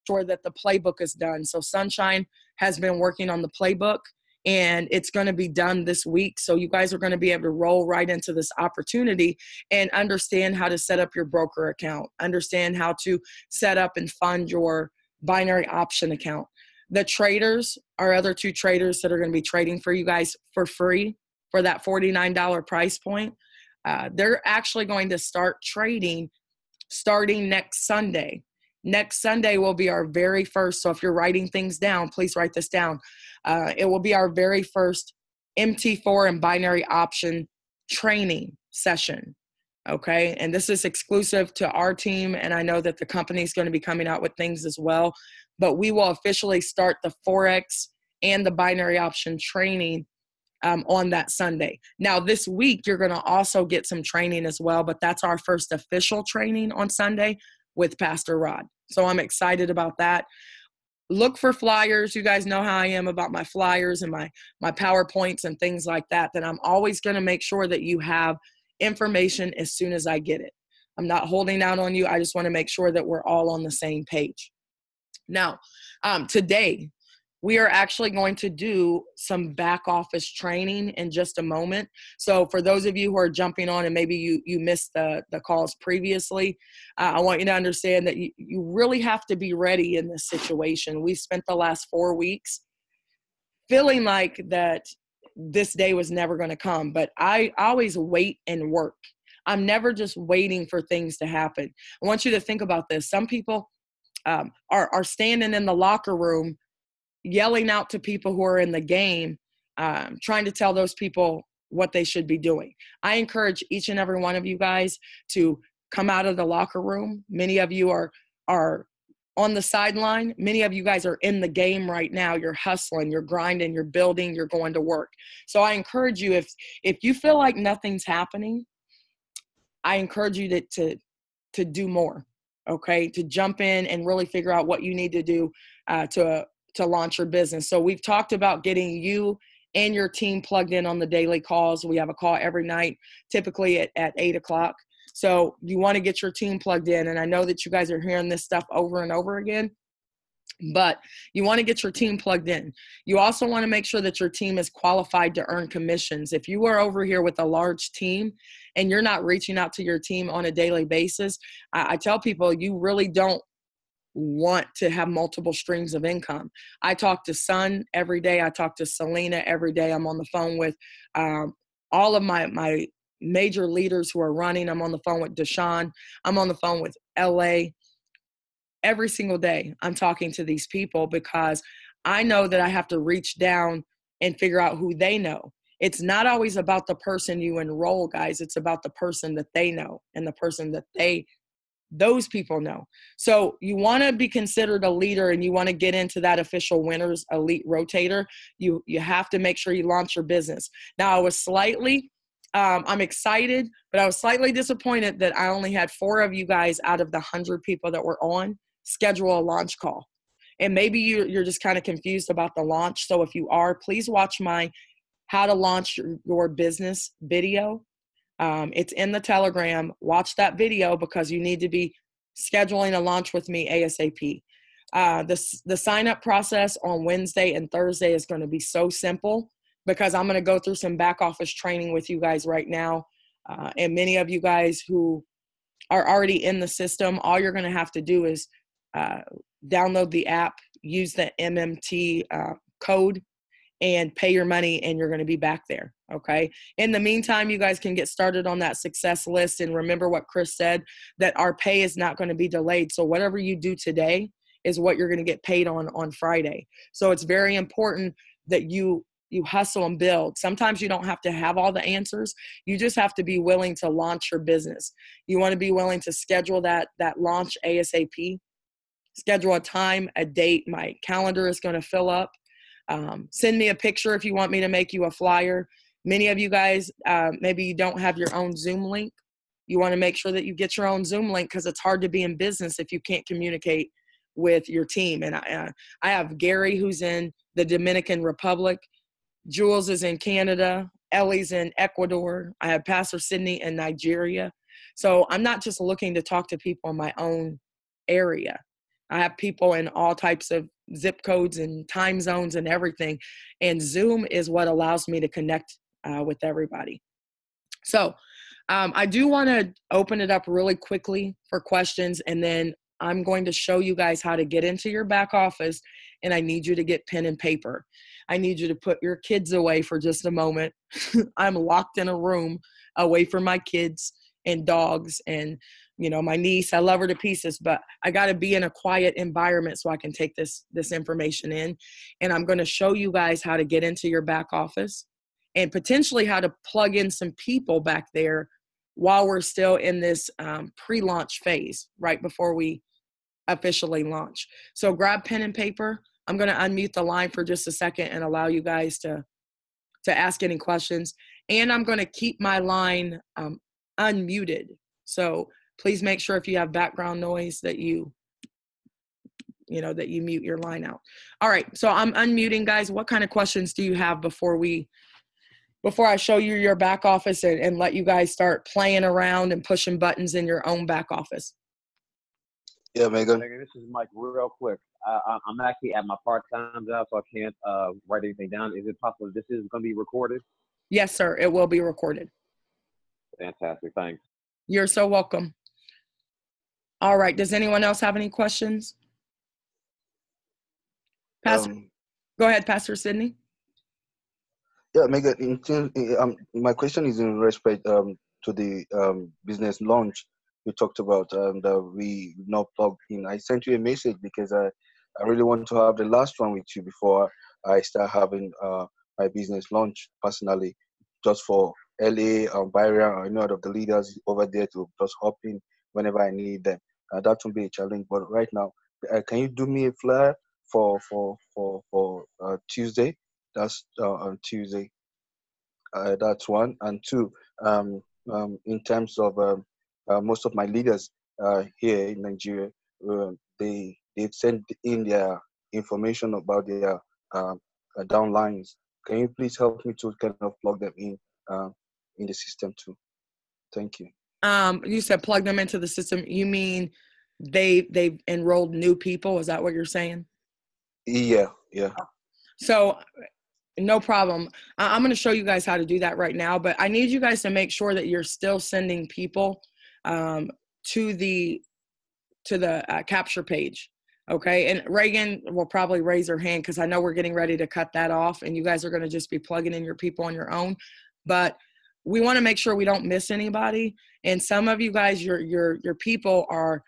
sure that the playbook is done. So Sunshine has been working on the playbook, and it's going to be done this week. So you guys are going to be able to roll right into this opportunity and understand how to set up your broker account, understand how to set up and fund your binary option account. The traders, our other two traders that are going to be trading for you guys for free for that $49 price point, they're actually going to start trading starting next Sunday. Next Sunday will be our very first, so if you're writing things down, please write this down. It will be our very first MT4 and binary option training session, okay? And this is exclusive to our team, and I know that the company is going to be coming out with things as well, but we will officially start the Forex and the binary option training on that Sunday. Now, this week, you're going to also get some training as well, but that's our first official training on Sunday with Pastor Rod. So I'm excited about that. Look for flyers. You guys know how I am about my flyers and my PowerPoints and things like that, that I'm always going to make sure that you have information as soon as I get it. I'm not holding out on you. I just want to make sure that we're all on the same page. Now, today, we are actually going to do some back office training in just a moment. So for those of you who are jumping on and maybe you missed the calls previously, I want you to understand that you really have to be ready in this situation. We spent the last 4 weeks feeling like that this day was never going to come, but I always wait and work. I'm never just waiting for things to happen. I want you to think about this. Some people are standing in the locker room yelling out to people who are in the game, trying to tell those people what they should be doing. I encourage each and every one of you guys to come out of the locker room. Many of you are on the sideline. Many of you guys are in the game right now. You're hustling, you're grinding, you're building, you're going to work. So I encourage you, if you feel like nothing's happening, I encourage you to do more, okay? To jump in and really figure out what you need to do to launch your business. So we've talked about getting you and your team plugged in on the daily calls. We have a call every night, typically at 8 o'clock. So you want to get your team plugged in. And I know that you guys are hearing this stuff over and over again, but you want to get your team plugged in. You also want to make sure that your team is qualified to earn commissions. If you are over here with a large team and you're not reaching out to your team on a daily basis, I tell people you really don't want to have multiple streams of income. I talk to Sun every day. I talk to Selena every day. I'm on the phone with all of my major leaders who are running. I'm on the phone with Deshaun. I'm on the phone with LA. Every single day I'm talking to these people because I know that I have to reach down and figure out who they know. It's not always about the person you enroll, guys. It's about the person that they know and the person that those people know. So you want to be considered a leader and you want to get into that official winners elite rotator. You have to make sure you launch your business. Now I was I'm excited, but I was slightly disappointed that I only had 4 of you guys out of the 100 people that were on schedule a launch call. And maybe you're just kind of confused about the launch. So if you are, please watch my how to launch your business video. It's in the Telegram. Watch that video because you need to be scheduling a launch with me ASAP. The sign-up process on Wednesday and Thursday is going to be so simple because I'm going to go through some back office training with you guys right now. And many of you guys who are already in the system, all you're going to have to do is download the app, use the MMT code, and pay your money, and you're going to be back there, okay? In the meantime, you guys can get started on that success list, and remember what Chris said, that our pay is not going to be delayed. So whatever you do today is what you're going to get paid on Friday. So it's very important that you hustle and build. Sometimes you don't have to have all the answers. You just have to be willing to launch your business. You want to be willing to schedule that launch ASAP. Schedule a time, a date. My calendar is going to fill up. Send me a picture if you want me to make you a flyer. Many of you guys, maybe you don't have your own Zoom link. You want to make sure that you get your own Zoom link because it's hard to be in business if you can't communicate with your team. And I have Gary, who's in the Dominican Republic. Jules is in Canada. Ellie's in Ecuador. I have Pastor Sydney in Nigeria. So I'm not just looking to talk to people in my own area. I have people in all types of zip codes and time zones and everything. And Zoom is what allows me to connect with everybody. So I do want to open it up really quickly for questions, and then I'm going to show you guys how to get into your back office, and I need you to get pen and paper. I need you to put your kids away for just a moment. I'm locked in a room away from my kids and dogs and, you know, my niece. I love her to pieces, but I got to be in a quiet environment so I can take this information in. And I'm going to show you guys how to get into your back office and potentially how to plug in some people back there while we're still in this pre-launch phase, right before we officially launch. So grab pen and paper. I'm going to unmute the line for just a second and allow you guys to ask any questions. And I'm going to keep my line unmuted. So please make sure if you have background noise that you mute your line out. All right, so I'm unmuting, guys. What kind of questions do you have before I show you your back office and let you guys start playing around and pushing buttons in your own back office? Yeah, Megan. This is Mike. Real quick, I'm actually at my part-time job, so I can't write anything down. Is it possible this is going to be recorded? Yes, sir. It will be recorded. Fantastic. Thanks. You're so welcome. All right. Does anyone else have any questions? Pastor, go ahead, Pastor Sidney. Yeah, Megan. My question is in respect to the business launch you talked about that we not plugged in. I sent you a message because I really want to have the last one with you before I start having my business launch personally, just for LA or Byron or any other of the leaders over there to just hop in whenever I need them. That will be a challenge. But right now, can you do me a flyer for Tuesday? That's on Tuesday. That's one. And two, in terms of most of my leaders here in Nigeria, they've sent in their information about their downlines. Can you please help me to kind of plug them in the system too? Thank you. You said plug them into the system. You mean they've enrolled new people? Is that what you're saying? Yeah. So no problem. I'm going to show you guys how to do that right now, but I need you guys to make sure that you're still sending people to the capture page. Okay. And Reagan will probably raise her hand because I know we're getting ready to cut that off and you guys are going to just be plugging in your people on your own. But we want to make sure we don't miss anybody. And some of you guys, your people are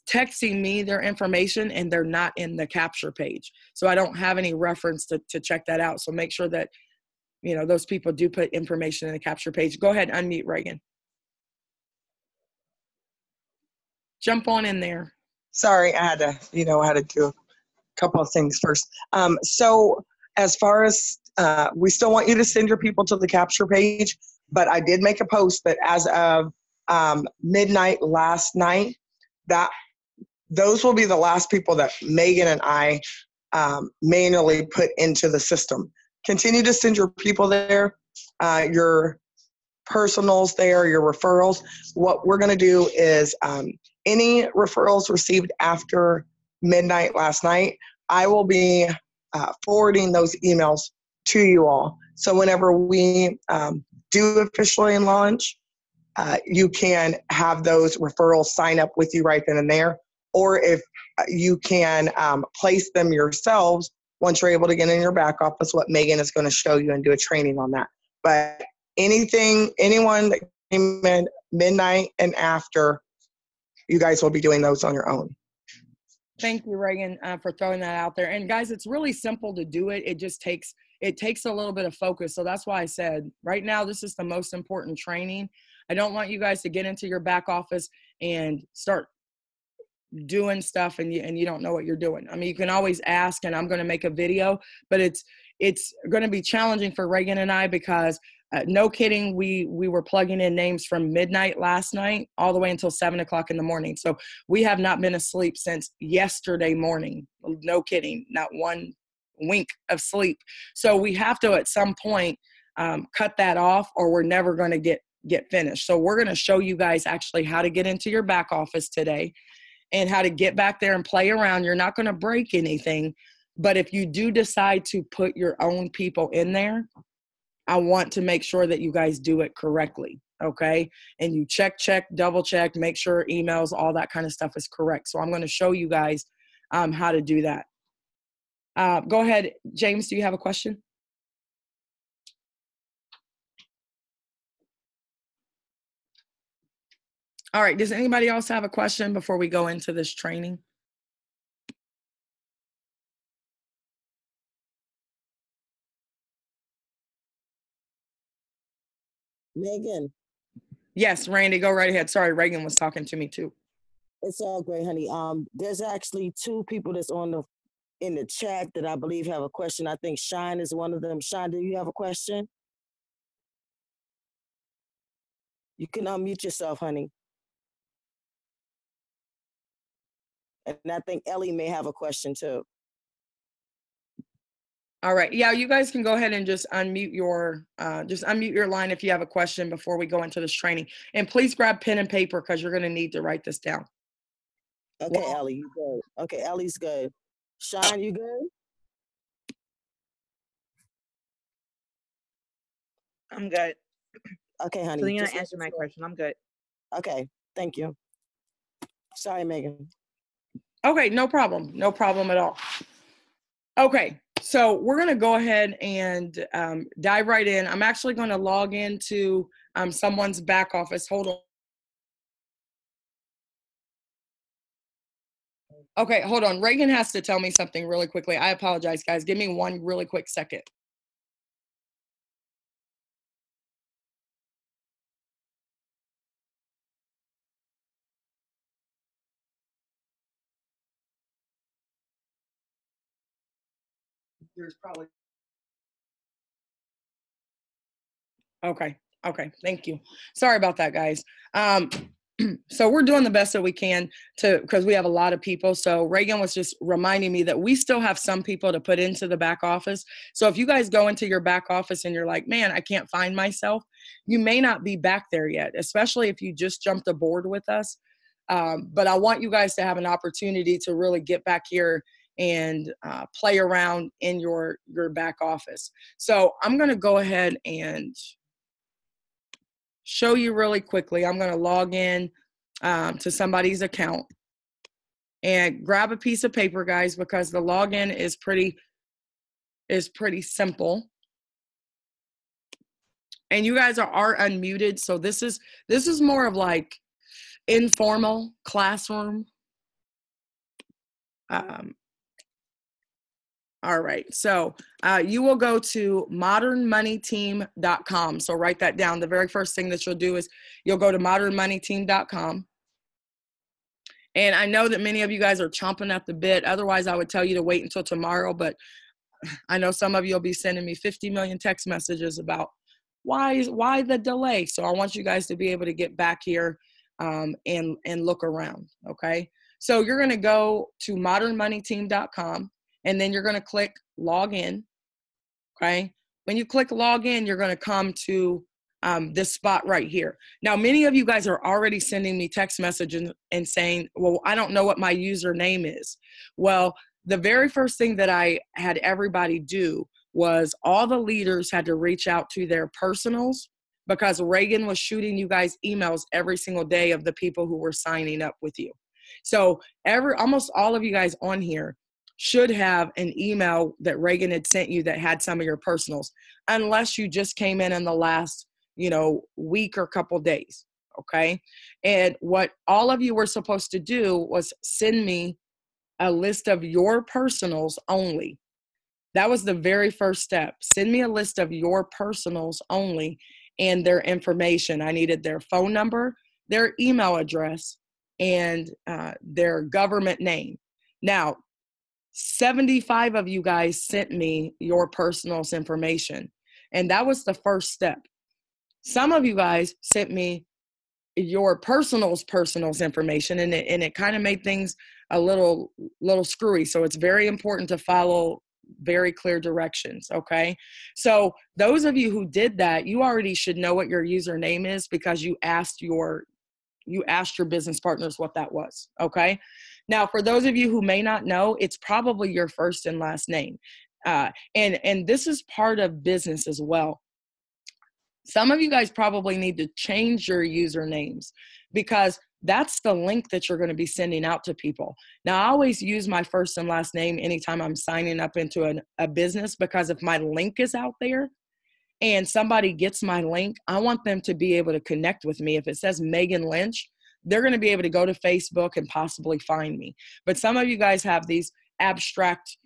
texting me their information and they're not in the capture page. So I don't have any reference to check that out. So make sure that, you know, those people do put information in the capture page. Go ahead, unmute Reagan. Jump on in there. Sorry, I had to do a couple of things first. So as far as, we still want you to send your people to the capture page, but I did make a post that as of midnight last night, that those will be the last people that Megan and I manually put into the system. Continue to send your people there, your personals there, your referrals. What we're going to do is any referrals received after midnight last night, I will be forwarding those emails to you all. So whenever we do officially launch, you can have those referrals sign up with you right then and there. Or if you can place them yourselves once you're able to get in your back office, what Megan is going to show you and do a training on that. But anyone that came in midnight and after, you guys will be doing those on your own. Thank you, Reagan, for throwing that out there. And guys, it's really simple to do it. It just takes a little bit of focus. So that's why I said right now, this is the most important training. I don't want you guys to get into your back office and start doing stuff and you don't know what you're doing. I mean, you can always ask, and I'm going to make a video, but it's going to be challenging for Reagan and I because no kidding, we were plugging in names from midnight last night all the way until 7 o'clock in the morning. So we have not been asleep since yesterday morning. No kidding, not one wink of sleep. So we have to at some point cut that off, or we're never going to get finished. So we're going to show you guys actually how to get into your back office today. and how to get back there and play around. You're not going to break anything. But if you do decide to put your own people in there, I want to make sure that you guys do it correctly. Okay. And you check, double check, make sure emails, all that kind of stuff is correct. So I'm going to show you guys how to do that. Go ahead, James, do you have a question? All right. Does anybody else have a question before we go into this training? Megan. Yes, Randy, go right ahead. Sorry, Reagan was talking to me too. It's all great, honey. There's actually two people that's in the chat that I believe have a question. I think Shine is one of them. Shine, do you have a question? You can unmute yourself, honey. And I think Ellie may have a question too. All right. Yeah, you guys can go ahead and just unmute your line if you have a question before we go into this training. And please grab pen and paper because you're going to need to write this down. Okay, Ellie, you good. Okay, Ellie's good. Shine, you good? I'm good. Okay, honey. So you're gonna answer my question. I'm good. Okay, thank you. Sorry, Megan. Okay, no problem. No problem at all. Okay, so we're going to go ahead and dive right in. I'm actually going to log into someone's back office. Hold on. Okay, hold on. Reagan has to tell me something really quickly. I apologize, guys. Give me one really quick second. There's probably. Okay. Thank you. Sorry about that, guys. So we're doing the best that we can because we have a lot of people. So Reagan was just reminding me that we still have some people to put into the back office. So if you guys go into your back office and you're like, man, I can't find myself, you may not be back there yet, especially if you just jumped aboard with us. But I want you guys to have an opportunity to really get back here and play around in your back office. So I'm going to go ahead and show you really quickly. I'm going to log in to somebody's account and grab a piece of paper, guys, because the login is pretty simple. And you guys are unmuted, so this is more of like informal classroom. All right, so you will go to modernmoneyteam.com. So write that down. The very first thing that you'll do is you'll go to modernmoneyteam.com. And I know that many of you guys are chomping at the bit. Otherwise, I would tell you to wait until tomorrow. But I know some of you will be sending me 50 million text messages about why the delay. So I want you guys to be able to get back here and look around, okay? So you're going to go to modernmoneyteam.com. And then you're going to click log in, okay? When you click log in, you're going to come to this spot right here. Now, many of you guys are already sending me text messages and saying, well, I don't know what my username is. Well, the very first thing that I had everybody do was all the leaders had to reach out to their personals because Reagan was shooting you guys emails every single day of the people who were signing up with you. So almost all of you guys on here should have an email that Reagan had sent you that had some of your personals, unless you just came in the last, week or couple days, okay? And what all of you were supposed to do was send me a list of your personals only. That was the very first step. Send me a list of your personals only and their information. I needed their phone number, their email address, and their government name. Now, 75 of you guys sent me your personals information, and that was the first step. Some of you guys sent me your personals information, and it kind of made things a little screwy. So it's very important to follow very clear directions, okay? So those of you who did that, you already should know what your username is because you asked your you asked your business partners what that was. Okay. Now, for those of you who may not know, it's probably your first and last name. And this is part of business as well. Some of you guys probably need to change your usernames because that's the link that you're going to be sending out to people. Now, I always use my first and last name anytime I'm signing up into a business, because if my link is out there and somebody gets my link, I want them to be able to connect with me. If it says Megan Lynch, they're going to be able to go to Facebook and possibly find me. But some of you guys have these abstract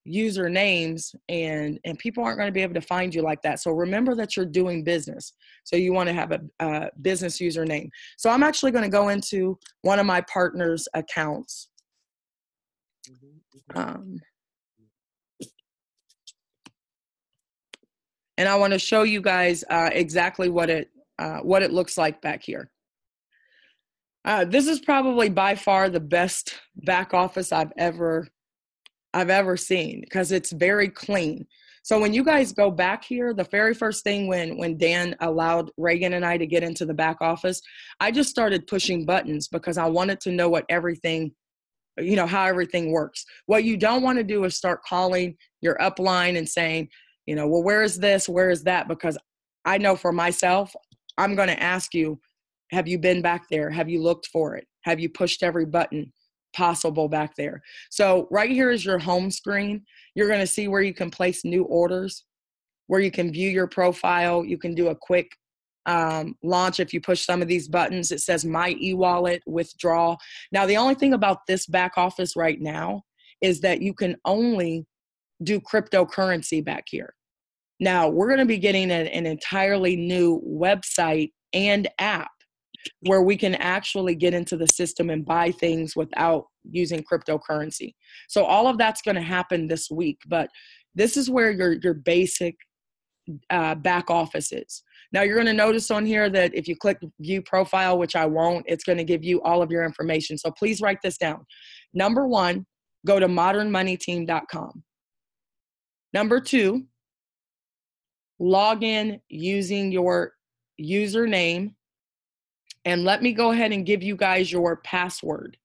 usernames, and people aren't going to be able to find you like that. So remember that you're doing business. So you want to have a business username. So I'm actually going to go into one of my partners' accounts. And I want to show you guys exactly what it looks like back here. This is probably by far the best back office I've ever seen, because it's very clean. So when you guys go back here, the very first thing when Dan allowed Reagan and I to get into the back office, I just started pushing buttons because I wanted to know what everything, how everything works. What you don't want to do is start calling your upline and saying, well, where is this? Where is that? Because I know for myself, I'm going to ask you, have you been back there? Have you looked for it? Have you pushed every button possible back there? So right here is your home screen. You're going to see where you can place new orders, where you can view your profile. You can do a quick launch. If you push some of these buttons, it says my e-wallet, withdraw. Now, the only thing about this back office right now is that you can only do cryptocurrency back here. Now, we're going to be getting an entirely new website and app where we can actually get into the system and buy things without using cryptocurrency. So all of that's going to happen this week, but this is where your basic back office is. Now you're going to notice on here that if you click view profile, which I won't, it's going to give you all of your information. So please write this down. Number 1, go to modernmoneyteam.com. Number 2, log in using your username. And let me go ahead and give you guys your password,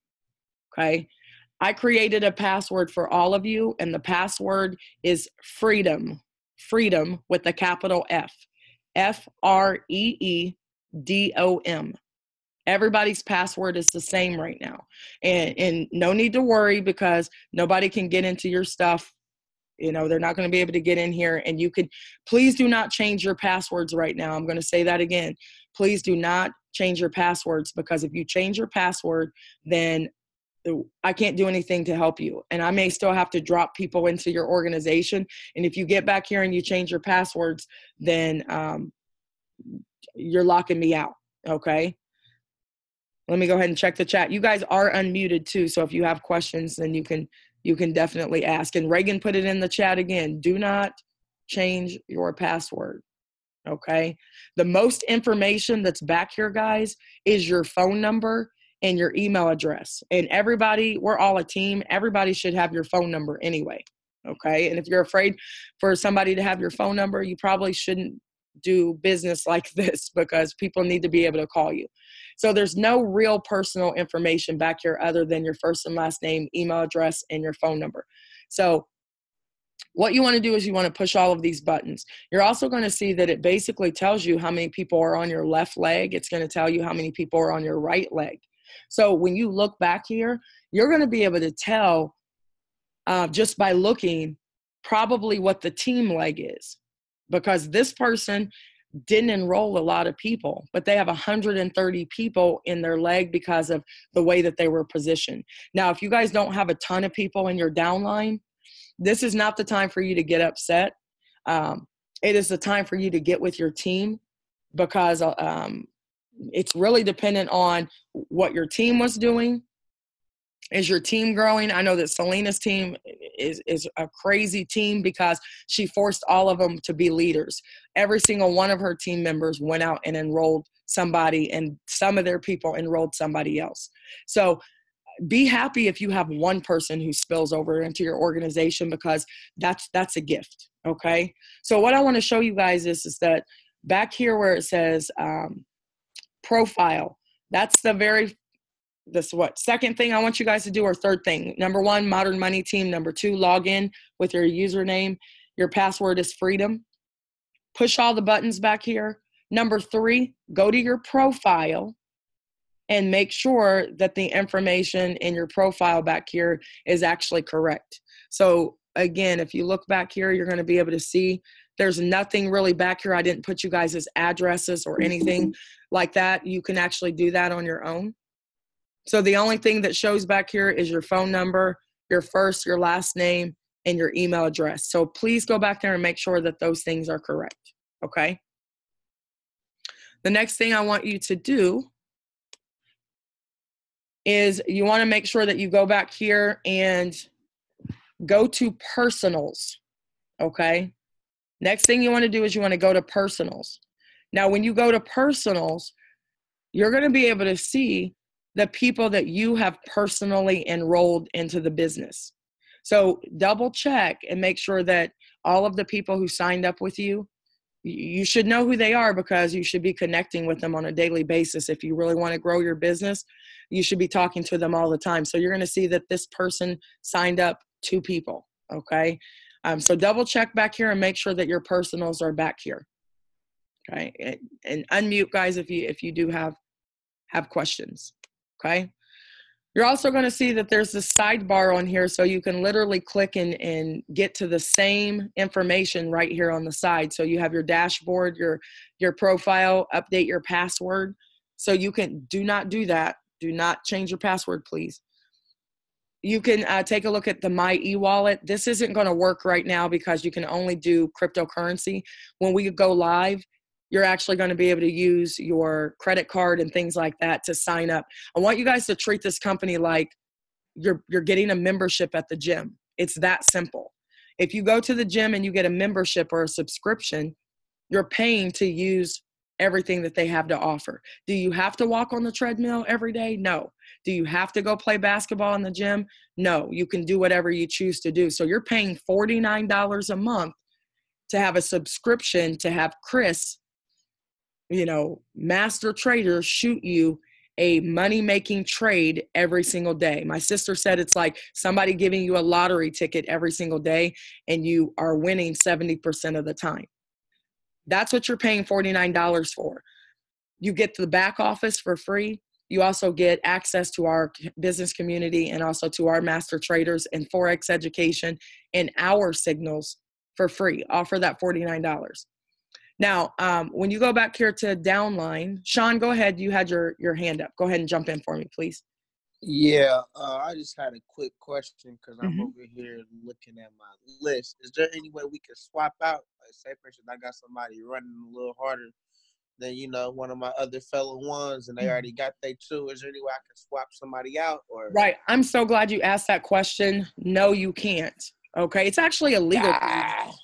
okay? I created a password for all of you, and the password is freedom with a capital F, FREEDOM. Everybody's password is the same right now. And no need to worry, because nobody can get into your stuff. They're not going to be able to get in here, and please do not change your passwords right now. I'm going to say that again. Please do not change your passwords, because if you change your password, then I can't do anything to help you. And I may still have to drop people into your organization. And if you get back here and you change your passwords, then you're locking me out. Okay. Let me go ahead and check the chat. You guys are unmuted too. So if you have questions, then you can definitely ask. And Reagan put it in the chat again. Do not change your password. Okay. The most information that's back here, guys, is your phone number and your email address. And everybody, we're all a team. Everybody should have your phone number anyway. Okay. And if you're afraid for somebody to have your phone number, you probably shouldn't do business like this, because people need to be able to call you. So there's no real personal information back here other than your first and last name, email address, and your phone number. So what you want to do is you want to push all of these buttons. You're also going to see that it basically tells you how many people are on your left leg. It's going to tell you how many people are on your right leg. So when you look back here, you're going to be able to tell just by looking probably what the team leg is, because this person didn't enroll a lot of people, but they have 130 people in their leg because of the way that they were positioned. Now, if you guys don't have a ton of people in your downline, this is not the time for you to get upset. It is the time for you to get with your team, because it's really dependent on what your team was doing. Is your team growing? I know that Selena's team is a crazy team because she forced all of them to be leaders. Every single one of her team members went out and enrolled somebody, and some of their people enrolled somebody else. So be happy if you have one person who spills over into your organization, because that's a gift. Okay. So what I want to show you guys is that back here where it says profile, That's second thing I want you guys to do, or third thing. Number 1, Modern Money Team. Number 2, log in with your username. Your password is freedom. Push all the buttons back here. Number 3, go to your profile and make sure that the information in your profile back here is actually correct. So again, if you look back here, you're going to be able to see there's nothing really back here. I didn't put you guys' addresses or anything like that. You can actually do that on your own. So the only thing that shows back here is your phone number, your first, your last name, and your email address. So please go back there and make sure that those things are correct, okay? The next thing I want you to do is you want to make sure that you go back here and go to personals, okay? Next thing you want to do is you want to go to personals. Now, when you go to personals, you're going to be able to see the people that you have personally enrolled into the business. So double check and make sure that all of the people who signed up with you, you should know who they are, because you should be connecting with them on a daily basis. If you really want to grow your business, you should be talking to them all the time. So you're going to see that this person signed up 2 people, okay? So double check back here and make sure that your personals are back here, okay? And unmute, guys, if you do have questions, okay? You're also going to see that there's this sidebar on here, so you can literally click and get to the same information right here on the side. So you have your dashboard, your profile, update your password. So you can do not do that. Do not change your password, please. You can take a look at the My eWallet. This isn't going to work right now because you can only do cryptocurrency. When we go live, you're actually going to be able to use your credit card and things like that to sign up. I want you guys to treat this company like you're getting a membership at the gym. It's that simple. If you go to the gym and you get a membership or a subscription, you're paying to use everything that they have to offer. Do you have to walk on the treadmill every day? No. Do you have to go play basketball in the gym? No. You can do whatever you choose to do. So you're paying $49 a month to have a subscription to have Chris, master trader, shoot you a money-making trade every single day. My sister said it's like somebody giving you a lottery ticket every single day, and you are winning 70% of the time. That's what you're paying $49 for. You get the back office for free. You also get access to our business community and also to our master traders and Forex education and our signals for free, all for that $49. Now, when you go back here to downline, Sean, go ahead. You had your hand up. Go ahead and jump in for me, please. Yeah, I just had a quick question because I'm over here looking at my list. Is there any way we can swap out? Like, say, for instance, I got somebody running a little harder than, one of my other fellow ones, and they already got they 2. Is there any way I can swap somebody out? Or Right. I'm so glad you asked that question. No, you can't. Okay. It's actually illegal.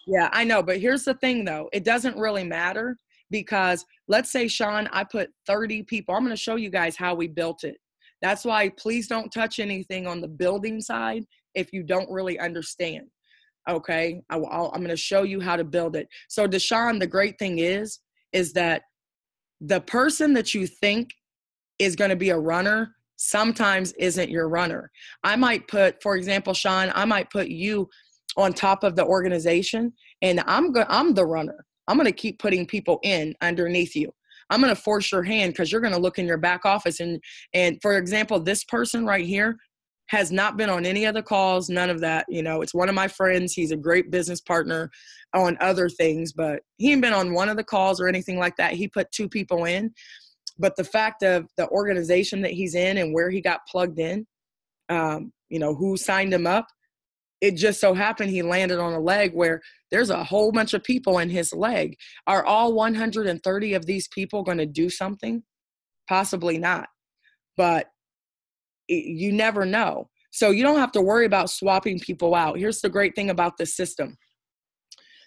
Yeah, I know. But here's the thing, though. It doesn't really matter because let's say, Sean, I put 30 people. I'm going to show you guys how we built it. That's why please don't touch anything on the building side if you don't really understand. Okay. I'm going to show you how to build it. So Deshaun, the great thing is that the person that you think is going to be a runner sometimes isn't your runner. I might put, for example, Sean, I might put you on top of the organization, and I'm the runner. I'm going to keep putting people in underneath you. I'm going to force your hand because you're going to look in your back office. And for example, this person right here has not been on any other calls, none of that. It's one of my friends. He's a great business partner on other things, but he ain't been on one of the calls or anything like that. He put 2 people in. But the fact of the organization that he's in and where he got plugged in, who signed him up, it just so happened he landed on a leg where there's a whole bunch of people in his leg. Are all 130 of these people going to do something? Possibly not. But you never know. So you don't have to worry about swapping people out. Here's the great thing about this system.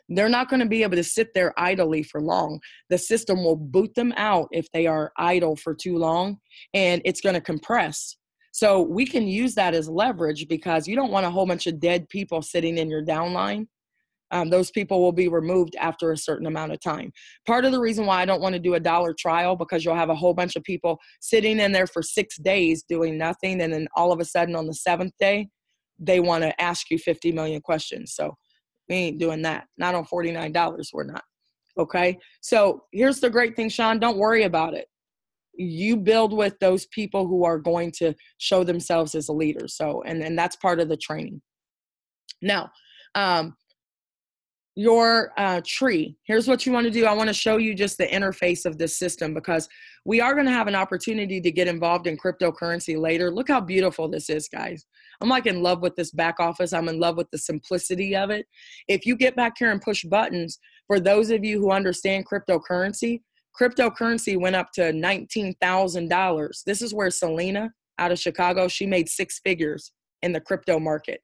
They're not going to be able to sit there idly for long. The system will boot them out if they are idle for too long, and it's going to compress. So we can use that as leverage because you don't want a whole bunch of dead people sitting in your downline. Those people will be removed after a certain amount of time. Part of the reason why I don't want to do a dollar trial, because you'll have a whole bunch of people sitting in there for 6 days doing nothing. And then all of a sudden on the 7th day, they want to ask you 50 million questions. So we ain't doing that. Not on $49. We're not. Okay. So here's the great thing, Sean, don't worry about it. You build with those people who are going to show themselves as a leader. So, and that's part of the training. Now, your tree, here's what you want to do. I want to show you just the interface of this system, because we are going to have an opportunity to get involved in cryptocurrency later. Look how beautiful this is, guys. I'm like in love with this back office. I'm in love with the simplicity of it. If you get back here and push buttons, for those of you who understand cryptocurrency went up to $19,000. This is where Selena out of Chicago, she made 6 figures in the crypto market.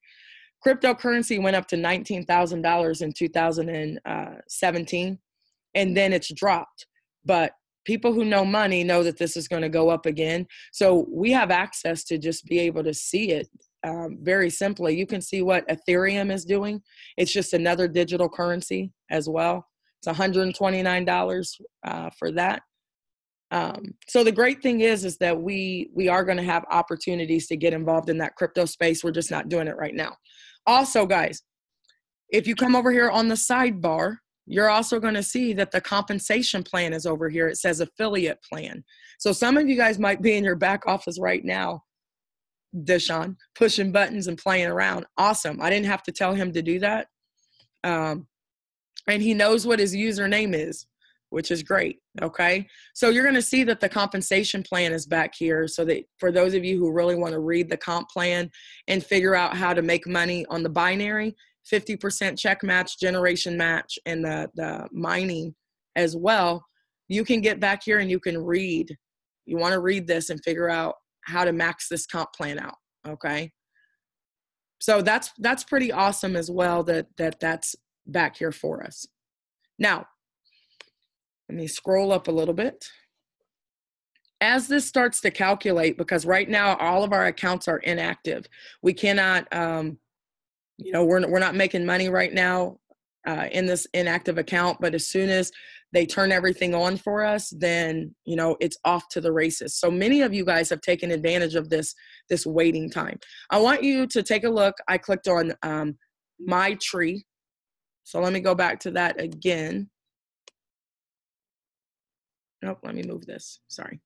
Cryptocurrency went up to $19,000 in 2017, and then it's dropped. But people who know money know that this is going to go up again. So we have access to just be able to see it very simply. You can see what Ethereum is doing. It's just another digital currency as well. It's $129 for that. So the great thing is that we are going to have opportunities to get involved in that crypto space. We're just not doing it right now. Also, guys, if you come over here on the sidebar, you're also going to see that the compensation plan is over here. It says affiliate plan. So some of you guys might be in your back office right now, Deshaun, pushing buttons and playing around. Awesome. I didn't have to tell him to do that. And he knows what his username is, which is great. Okay. So you're going to see that the compensation plan is back here. So that for those of you who really want to read the comp plan and figure out how to make money on the binary, 50% check match, generation match, and the mining as well, you can get back here and you can read. You want to read this and figure out how to max this comp plan out. Okay. So that's pretty awesome as well, that's back here for us. Now, let me scroll up a little bit. As this starts to calculate, because right now all of our accounts are inactive. We cannot, we're not making money right now in this inactive account, but as soon as they turn everything on for us, then, it's off to the races. So many of you guys have taken advantage of this waiting time. I want you to take a look. I clicked on My Tree. So let me go back to that again. Nope, let me move this. Sorry.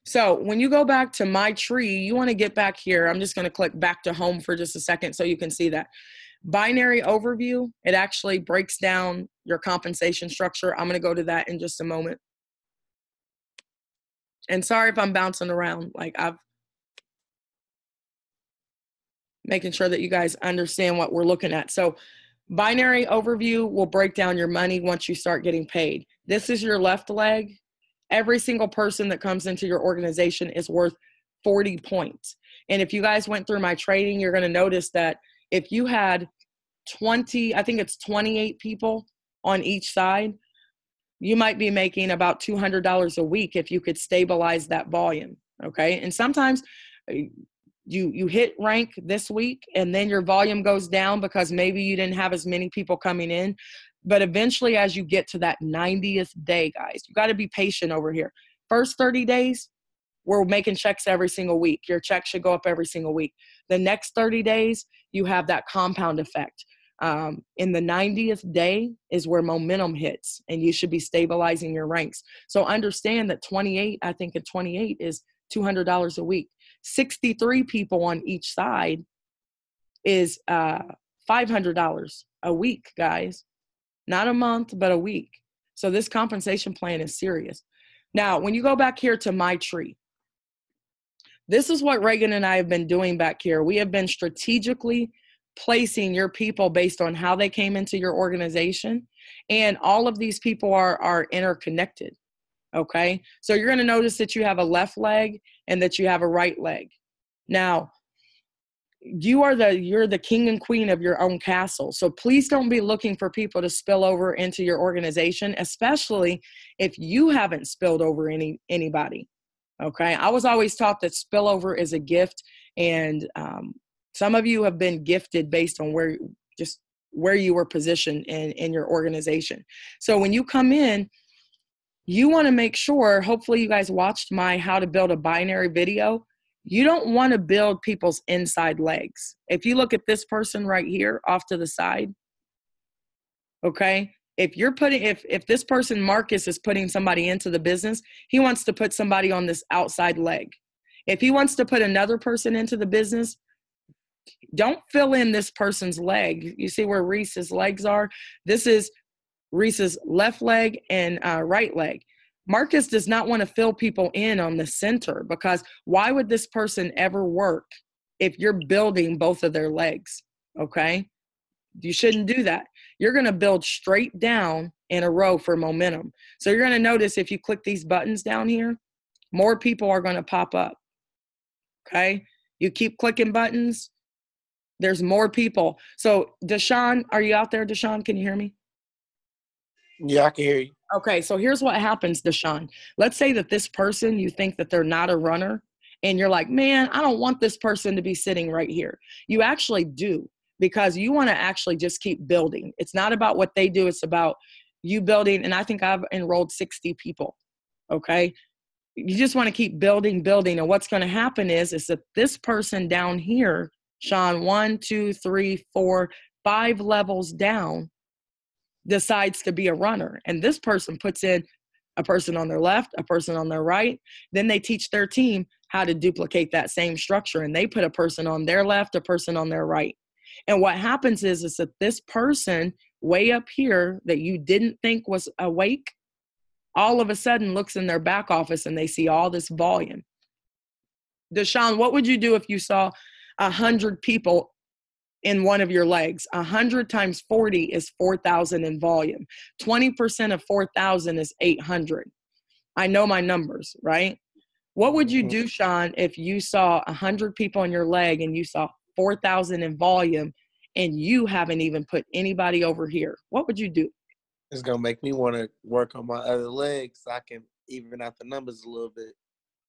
So when you go back to My Tree, you want to get back here. I'm just going to click back to home for just a second so you can see that. Binary overview, it actually breaks down your compensation structure. I'm going to go to that in just a moment. And sorry if I'm bouncing around. I've making sure that you guys understand what we're looking at. So binary overview will break down your money once you start getting paid. This is your left leg. Every single person that comes into your organization is worth 40 points. And if you guys went through my training, you're going to notice that if you had 28 people on each side, you might be making about $200 a week if you could stabilize that volume. Okay. And sometimes you hit rank this week and then your volume goes down because maybe you didn't have as many people coming in. But eventually, as you get to that 90th day, guys, you got to be patient over here. First 30 days, we're making checks every single week. Your check should go up every single week. The next 30 days, you have that compound effect. In the 90th day is where momentum hits, and you should be stabilizing your ranks. So understand that 28 is $200 a week. 63 people on each side is $500 a week, guys. Not a month, but a week. So this compensation plan is serious. Now, when you go back here to My Tree, this is what Reagan and I have been doing back here. We have been strategically placing your people based on how they came into your organization. And all of these people are interconnected. Okay. So you're going to notice that you have a left leg and that you have a right leg. Now, you're the king and queen of your own castle. So please don't be looking for people to spill over into your organization, especially if you haven't spilled over anybody. Okay. I was always taught that spillover is a gift. And some of you have been gifted based on where you were positioned in your organization. So when you come in, you want to make sure, hopefully you guys watched my how to build a binary video. You don't want to build people's inside legs. If you look at this person right here off to the side, okay, if this person, Marcus, is putting somebody into the business, he wants to put somebody on this outside leg. If he wants to put another person into the business, don't fill in this person's leg. You see where Reese's legs are? This is Reese's left leg and right leg. Marcus does not want to fill people in on the center, because why would this person ever work if you're building both of their legs? Okay? You shouldn't do that. You're going to build straight down in a row for momentum. So you're going to notice if you click these buttons down here, more people are going to pop up. Okay? You keep clicking buttons, there's more people. So Deshaun, are you out there, Deshaun? Can you hear me? Yeah, I can hear you. Okay, so here's what happens, Deshaun. Let's say that this person, you think that they're not a runner, and you're like, man, I don't want this person to be sitting right here. You actually do, because you want to actually just keep building. It's not about what they do. It's about you building. And I think I've enrolled 60 people. Okay. You just want to keep building. And what's going to happen is that this person down here, Sean, 1, 2, 3, 4, 5 levels down, decides to be a runner. And this person puts in a person on their left, a person on their right. Then they teach their team how to duplicate that same structure. And they put a person on their left, a person on their right. And what happens is that this person way up here that you didn't think was awake, all of a sudden looks in their back office and they see all this volume. Deshaun, what would you do if you saw 100 people in one of your legs? 100 times 40 is 4,000 in volume. 20% of 4,000 is 800. I know my numbers, right? What would you do, Sean, if you saw 100 people in your leg and you saw 4,000 in volume and you haven't even put anybody over here? What would you do? It's going to make me want to work on my other legs so I can even out the numbers a little bit.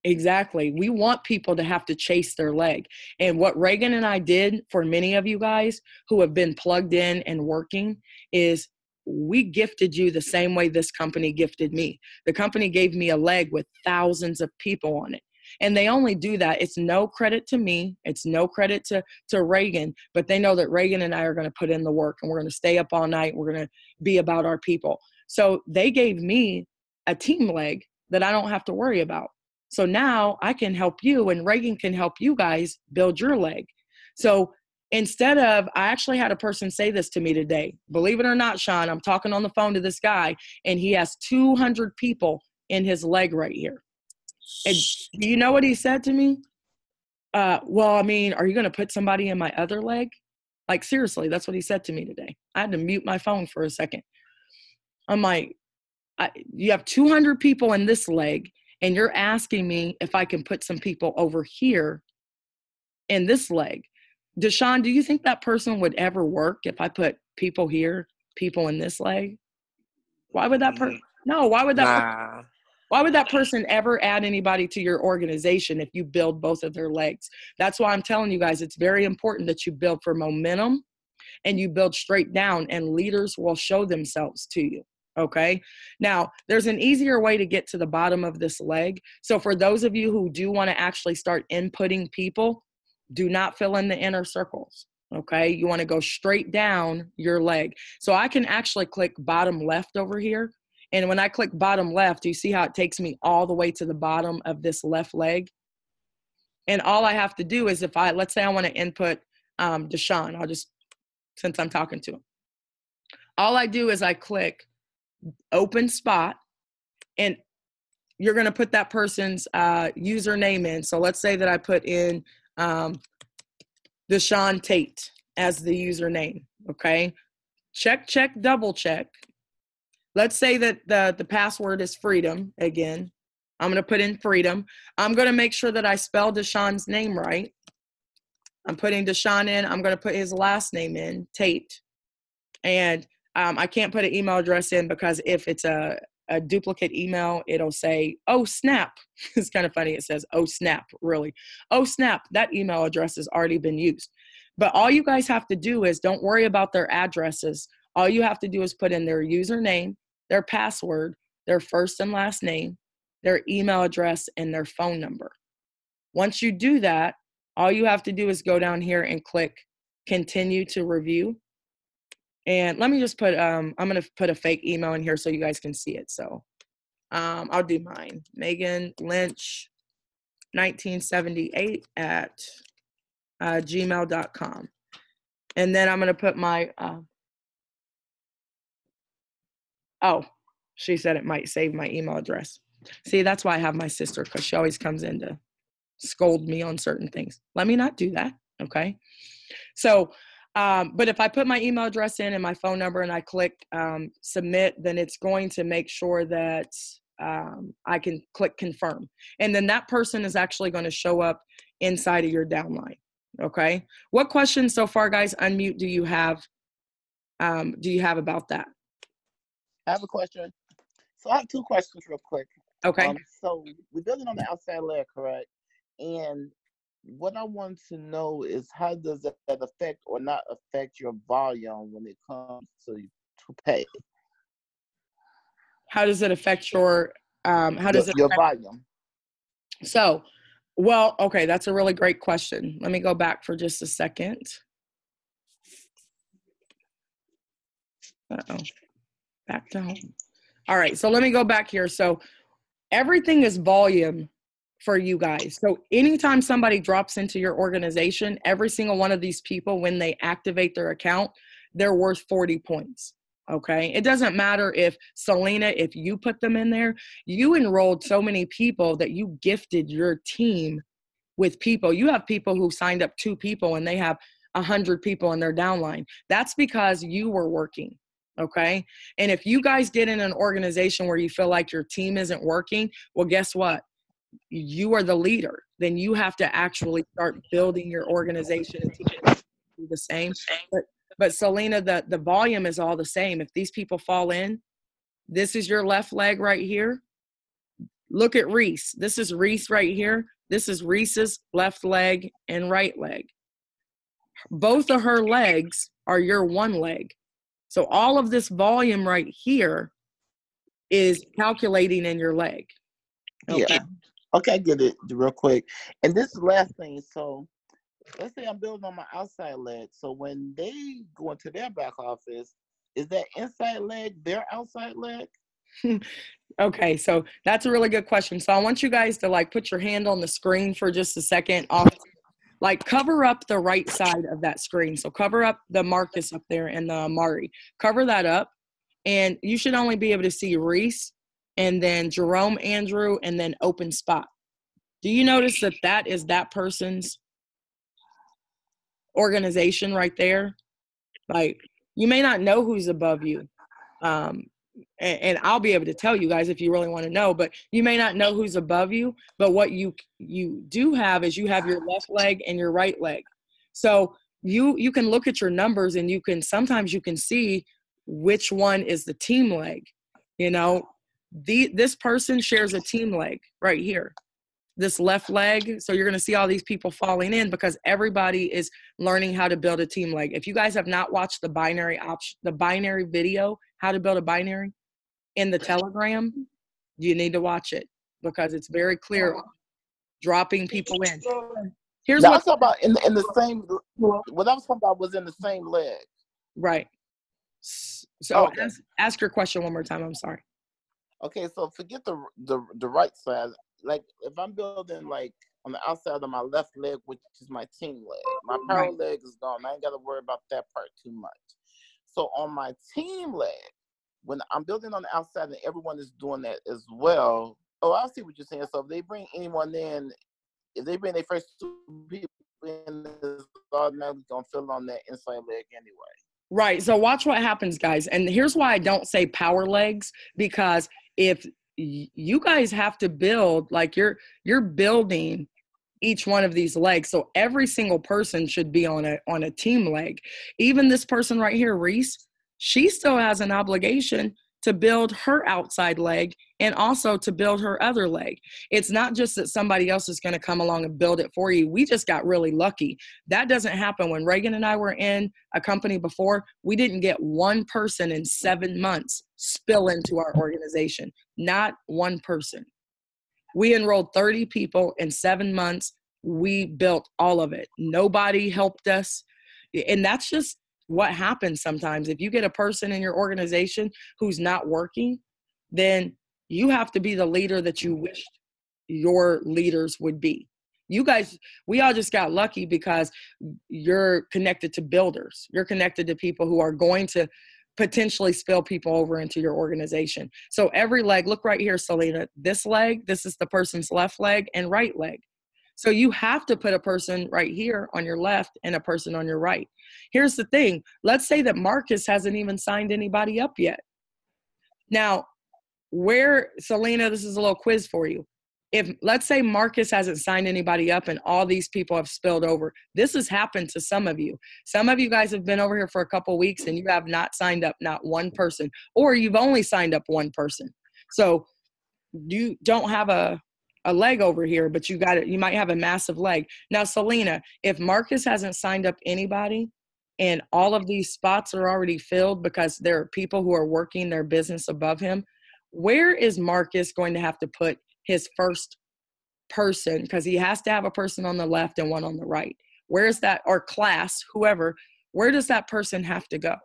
Exactly. We want people to have to chase their leg. And what Reagan and I did for many of you guys who have been plugged in and working is we gifted you the same way this company gifted me. The company gave me a leg with thousands of people on it. And they only do that. It's no credit to me. It's no credit to Reagan, but they know that Reagan and I are going to put in the work and we're going to stay up all night. We're going to be about our people. So they gave me a team leg that I don't have to worry about. So now I can help you and Reagan can help you guys build your leg. So instead of, I actually had a person say this to me today. Believe it or not, Sean, I'm talking on the phone to this guy and he has 200 people in his leg right here. And do you know what he said to me? Well, I mean, are you going to put somebody in my other leg? Like, seriously, that's what he said to me today. I had to mute my phone for a second. I'm like, you have 200 people in this leg, and you're asking me if I can put some people over here in this leg. Deshaun, do you think that person would ever work if I put people here, people in this leg? Why would that person? No, why would that? Why would that person ever add anybody to your organization if you build both of their legs? That's why I'm telling you guys, it's very important that you build for momentum and you build straight down, and leaders will show themselves to you. Okay. Now, there's an easier way to get to the bottom of this leg. So for those of you who do want to actually start inputting people, do not fill in the inner circles. Okay. You want to go straight down your leg. So I can actually click bottom left over here. And when I click bottom left, you see how it takes me all the way to the bottom of this left leg? And all I have to do is let's say I want to input Deshaun, since I'm talking to him. All I do is I click open spot, and you're going to put that person's username in. So let's say that I put in Deshaun Tate as the username. Okay. Check, double check. Let's say that the password is freedom again. I'm going to put in freedom. I'm going to make sure that I spell Deshaun's name right. I'm putting Deshaun in. I'm going to put his last name in, Tate. And I can't put an email address in because if it's a duplicate email, it'll say, oh, snap. It's kind of funny. It says, oh, snap, really. Oh, snap, that email address has already been used. But all you guys have to do is don't worry about their addresses. All you have to do is put in their username, their password, their first and last name, their email address, and their phone number. Once you do that, all you have to do is go down here and click continue to review. And let me just put, I'm going to put a fake email in here so you guys can see it. So I'll do mine, Megan Lynch 1978 at gmail.com. And then I'm going to put my, oh, she said it might save my email address. See, that's why I have my sister, because she always comes in to scold me on certain things. Let me not do that, okay? So, but if I put my email address in and my phone number and I click submit, then it's going to make sure that I can click confirm. And then that person is actually going to show up inside of your downline, okay? What questions so far, guys, unmute, do you have about that? I have a question. So I have two questions real quick. Okay. So we're building on the outside layer, correct? And what I want to know is how does that affect or not affect your volume when it comes to pay? How does it affect your your volume? So, well, okay, that's a really great question. Let me go back for just a second. Uh-oh. Back to home. All right, so let me go back here. So everything is volume for you guys. So anytime somebody drops into your organization, every single one of these people, when they activate their account, they're worth 40 points. Okay. It doesn't matter if Selena, if you put them in there, you enrolled so many people that you gifted your team with people. You have people who signed up 2 people and they have 100 people in their downline. That's because you were working. Okay. And if you guys get in an organization where you feel like your team isn't working, well, guess what? You are the leader. Then you have to actually start building your organization and do the same. But Selena, the volume is all the same. If these people fall in, this is your left leg right here. Look at Reese. This is Reese right here. This is Reese's left leg and right leg. Both of her legs are your one leg. So all of this volume right here is calculating in your leg. Okay. Yeah. Okay, I get it real quick. And this is the last thing. So let's say I'm building on my outside leg. So when they go into their back office, is that inside leg their outside leg? Okay, so that's a really good question. So I want you guys to like put your hand on the screen for just a second. Like cover up the right side of that screen. So cover up the Marcus up there and the Amari. Cover that up. And you should only be able to see Reese and then Jerome Andrew and then open spot. Do you notice that that is that person's organization right there? Like you may not know who's above you. And I'll be able to tell you guys if you really want to know, but you may not know who's above you. But what you do have is you have your left leg and your right leg. So you can look at your numbers and sometimes you can see which one is the team leg. You know, this person shares a team leg right here, this left leg. So you're going to see all these people falling in because everybody is learning how to build a team leg. If you guys have not watched the binary video, how to build a binary in the Telegram, you need to watch it because it's very clear dropping people in. Here's what I was talking about in the same. What I was talking about was in the same leg. Right. So okay. Ask your question one more time. I'm sorry. Okay, so forget the right side. Like if I'm building like on the outside of my left leg, which is my team leg, my power leg is gone. I ain't got to worry about that part too much. So on my team leg, when I'm building on the outside and everyone is doing that as well. Oh, I see what you're saying. So if they bring anyone in, if they bring their first 2 people in, it's automatically gonna fill on that inside leg anyway. Right. So watch what happens, guys. And here's why I don't say power legs, because if you guys have to build, like you're building each one of these legs. So every single person should be on a team leg. Even this person right here, Reese, she still has an obligation to build her outside leg and also to build her other leg. It's not just that somebody else is going to come along and build it for you. We just got really lucky. That doesn't happen. When Reagan and I were in a company before, we didn't get one person in 7 months spill into our organization. Not one person. We enrolled 30 people in 7 months. We built all of it. Nobody helped us. And that's just what happens sometimes. If you get a person in your organization who's not working, then you have to be the leader that you wished your leaders would be. You guys, we all just got lucky because you're connected to builders. You're connected to people who are going to potentially spill people over into your organization. So every leg, look right here, Selena, this leg, this is the person's left leg and right leg. So you have to put a person right here on your left and a person on your right. Here's the thing. Let's say that Marcus hasn't even signed anybody up yet. Now, Selena, this is a little quiz for you. If, let's say Marcus hasn't signed anybody up and all these people have spilled over, this has happened to some of you. Some of you guys have been over here for a couple of weeks and you have not signed up not one person, or you've only signed up one person. So you don't have a leg over here, but you might have a massive leg. Now, Selena, if Marcus hasn't signed up anybody and all of these spots are already filled because there are people who are working their business above him, where is Marcus going to have to put his first person? Because he has to have a person on the left and one on the right. Where is that, or class, whoever, where does that person have to go?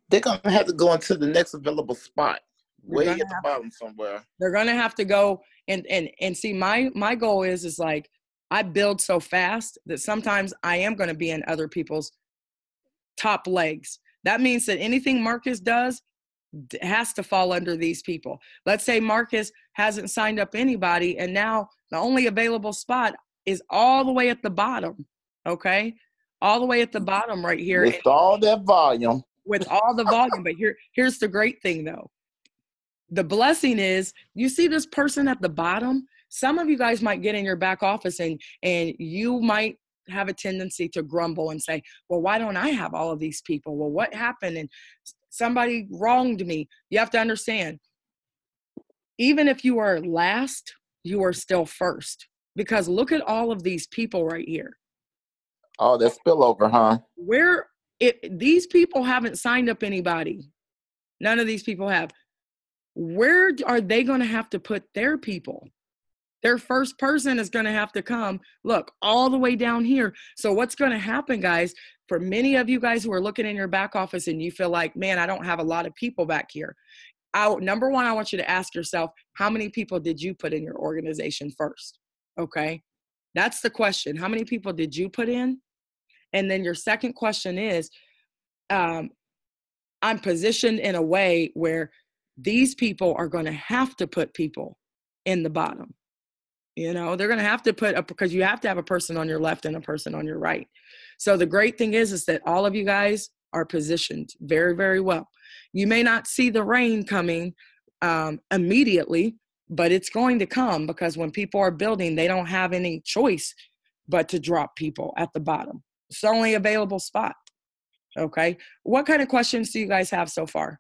They're going to have to go into the next available spot. Way at the bottom somewhere. They're gonna have to go and see. My goal is like, I build so fast that sometimes I am gonna be in other people's top legs. That means that anything Marcus does has to fall under these people. Let's say Marcus hasn't signed up anybody, and now the only available spot is all the way at the bottom. Okay, all the way at the bottom right here. With all that volume. With all the volume, but here's the great thing though. The blessing is, you see this person at the bottom, some of you guys might get in your back office and you might have a tendency to grumble and say, well, why don't I have all of these people? Well, what happened? And somebody wronged me. You have to understand, even if you are last, you are still first. Because look at all of these people right here. Oh, that spillover, huh? These people haven't signed up anybody. None of these people have. Where are they going to have to put their people? Their first person is going to have to come, look, all the way down here. So what's going to happen, guys, for many of you guys who are looking in your back office and you feel like, man, I don't have a lot of people back here. Number one, I want you to ask yourself, how many people did you put in your organization first? Okay. That's the question. How many people did you put in? And then your second question is, I'm positioned in a way where these people are going to have to put people in the bottom. You know, they're going to have to because you have to have a person on your left and a person on your right. So the great thing is that all of you guys are positioned very, very well. You may not see the rain coming immediately, but it's going to come, because when people are building, they don't have any choice but to drop people at the bottom. It's the only available spot. Okay. What kind of questions do you guys have so far?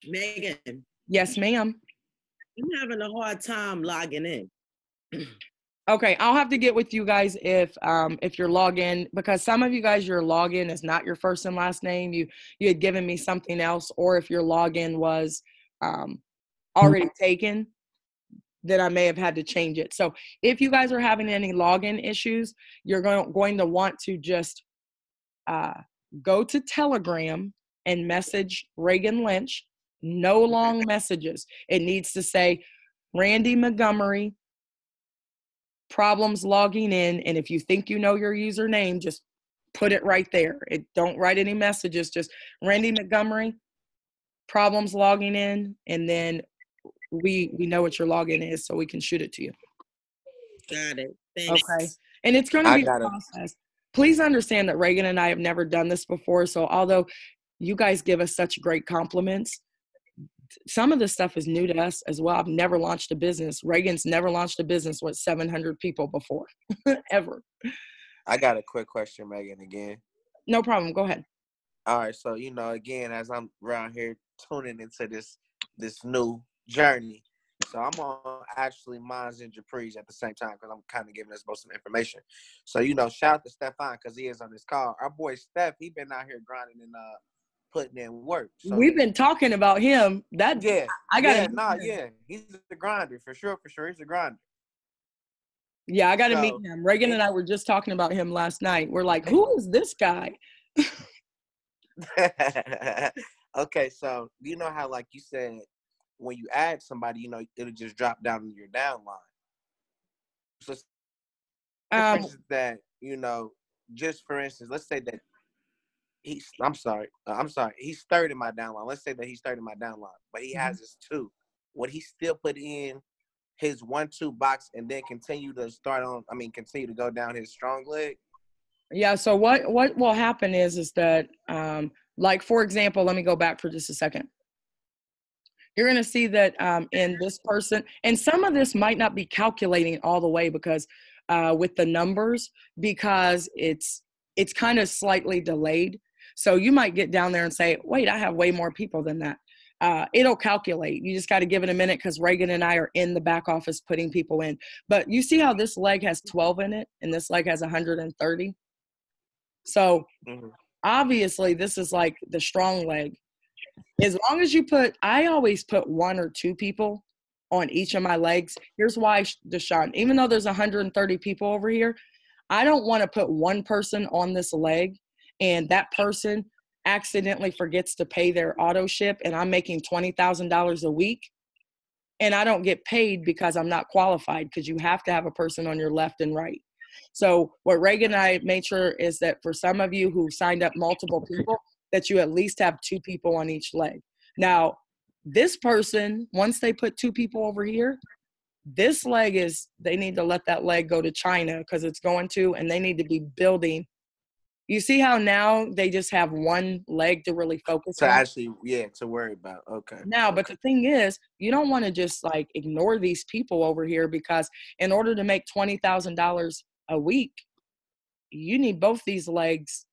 Megan. Yes, ma'am. I'm having a hard time logging in. Okay, I'll have to get with you guys if your login, because some of you guys, your login is not your first and last name. You had given me something else, or if your login was already taken, then I may have had to change it. So if you guys are having any login issues, you're going to want to just go to Telegram and message Reagan Lynch. No long messages. It needs to say Randy Montgomery, problems logging in. And if you think you know your username, just put it right there. Don't write any messages. Just Randy Montgomery, problems logging in. And then we know what your login is, so we can shoot it to you. Got it. Thanks. Okay. And it's going to be a process. Please understand that Reagan and I have never done this before. So although you guys give us such great compliments, some of this stuff is new to us as well. I've never launched a business. Reagan's never launched a business with 700 people before, ever. I got a quick question, Megan, again. No problem. Go ahead. All right, so again, as I'm around here tuning into this new journey, so I'm on actually Mines and Japree's at the same time because I'm kind of giving us both some information. So shout out to Stefan because he is on this call. Our boy Steph, he been out here grinding and putting in work. So we've been talking about him. I got he's the grinder for sure. He's a grinder. Yeah, I got to meet him. Reagan and I were just talking about him last night. We're like, who is this guy? Okay, so you know how, like you said, when you add somebody, it'll just drop down in your downline. So that just for instance, let's say that he's third in my downline. Let's say that he's third in my downline, but he has his 2. Would he still put in his 1-2 box and then continue to go down his strong leg? Yeah, so what will happen is that, like, for example, let me go back for just a second. You're going to see that in this person, and some of this might not be calculating all the way because with the numbers, because it's kind of slightly delayed. So you might get down there and say, wait, I have way more people than that. It'll calculate. You just got to give it a minute because Reagan and I are in the back office putting people in. But you see how this leg has 12 in it and this leg has 130? So obviously this is like the strong leg. As long as I always put 1 or 2 people on each of my legs. Here's why, Deshaun, even though there's 130 people over here, I don't want to put one person on this leg and that person accidentally forgets to pay their auto ship and I'm making $20,000 a week and I don't get paid because I'm not qualified, because you have to have a person on your left and right. So what Reagan and I made sure is that for some of you who signed up multiple people, that you at least have 2 people on each leg. Now, this person, once they put 2 people over here, this leg they need to let that leg go to China because it's going to, and they need to be building. You see how now they just have one leg to really focus on? To worry about. Okay. Now, but the thing is, you don't want to just like ignore these people over here, because in order to make $20,000 a week, you need both these legs.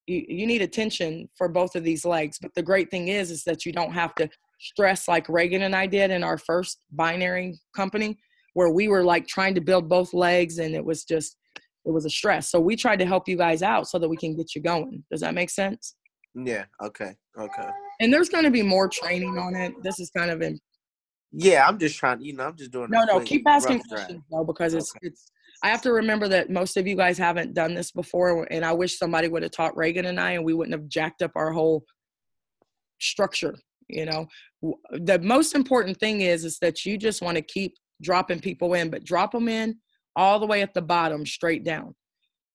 You need attention for both of these legs. But the great thing is that you don't have to stress like Reagan and I did in our first binary company, where we were like trying to build both legs and it was a stress. So we tried to help you guys out so that we can get you going. Does that make sense? Yeah. Okay. And there's going to be more training on it. This is kind of I'm just trying, I'm just doing keep asking questions though, because it's I have to remember that most of you guys haven't done this before, and I wish somebody would have taught Reagan and I, and we wouldn't have jacked up our whole structure. The most important thing is that you just want to keep dropping people in, but drop them in all the way at the bottom, straight down.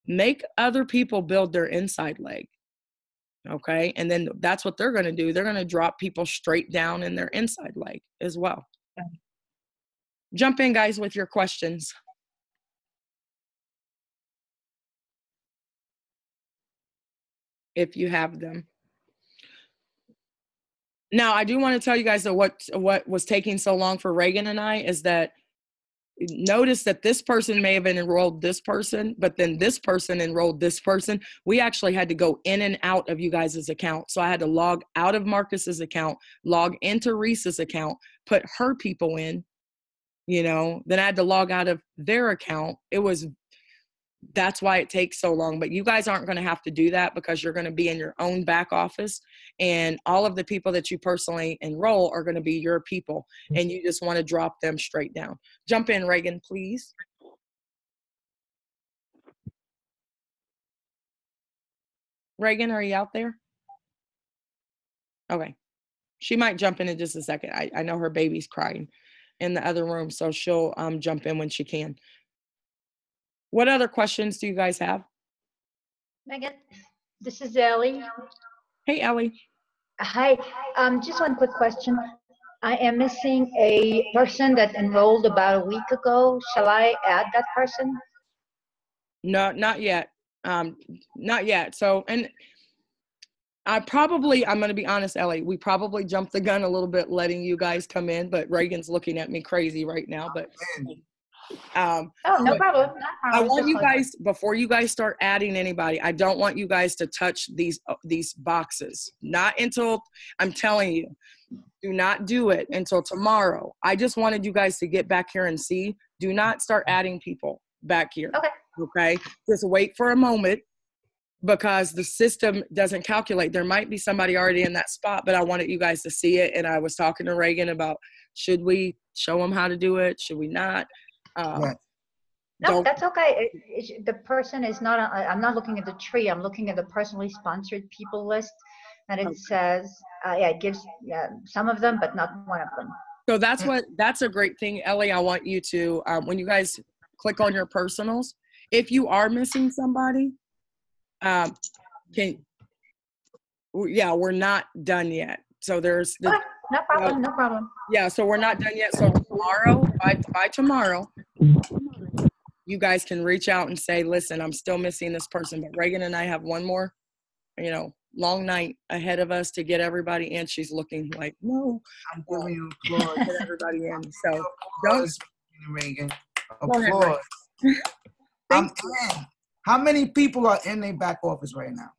Make other people build their inside leg. Okay. And then that's what they're going to do. They're going to drop people straight down in their inside leg as well. Jump in, guys, with your questions. If you have them. Now, I do want to tell you guys that what was taking so long for Reagan and I is that notice that this person may have enrolled this person, but then this person enrolled this person. We actually had to go in and out of you guys' account. So I had to log out of Marcus's account, log into Reese's account, put her people in, then I had to log out of their account. That's why it takes so long. But you guys aren't going to have to do that, because you're going to be in your own back office, and all of the people that you personally enroll are going to be your people, and you just want to drop them straight down. Jump in, Reagan, please. Reagan, are you out there? Okay. She might jump in just a second. I know her baby's crying in the other room, so she'll jump in when she can. What other questions do you guys have? Megan, this is Ellie. Hey, Ellie. Hi. Just one quick question. I am missing a person that enrolled about a week ago. Shall I add that person? No, not yet. Not yet. So, and I'm going to be honest, Ellie, we probably jumped the gun a little bit letting you guys come in, but Reagan's looking at me crazy right now. But Oh, no but problem. No I problem. want Just you like, guys, before you guys start adding anybody, I don't want you guys to touch these boxes. Not until, I'm telling you, do not do it until tomorrow. I just wanted you guys to get back here and see. Do not start adding people back here. okay. Okay? Just wait for a moment, because the system doesn't calculate. There might be somebody already in that spot, but I wanted you guys to see it. And I was talking to Reagan about, should we show them how to do it? Should we not? Yeah. No, that's okay. The person is not, I'm not looking at the tree. I'm looking at the personally sponsored people list. And it says, yeah, it gives some of them, but not one of them. So that's a great thing, Ellie. I want you to, when you guys click on your personals, if you are missing somebody, we're not done yet. So there's Okay, no problem, no problem. Yeah, so we're not done yet. So tomorrow, by tomorrow, you guys can reach out and say, listen, I'm still missing this person, but Reagan and I have one more, long night ahead of us to get everybody in. She's looking like, no, I'm giving you applause. get everybody in. So don't, Reagan. Go ahead, Applause. I'm Thank in. How many people are in their back office right now?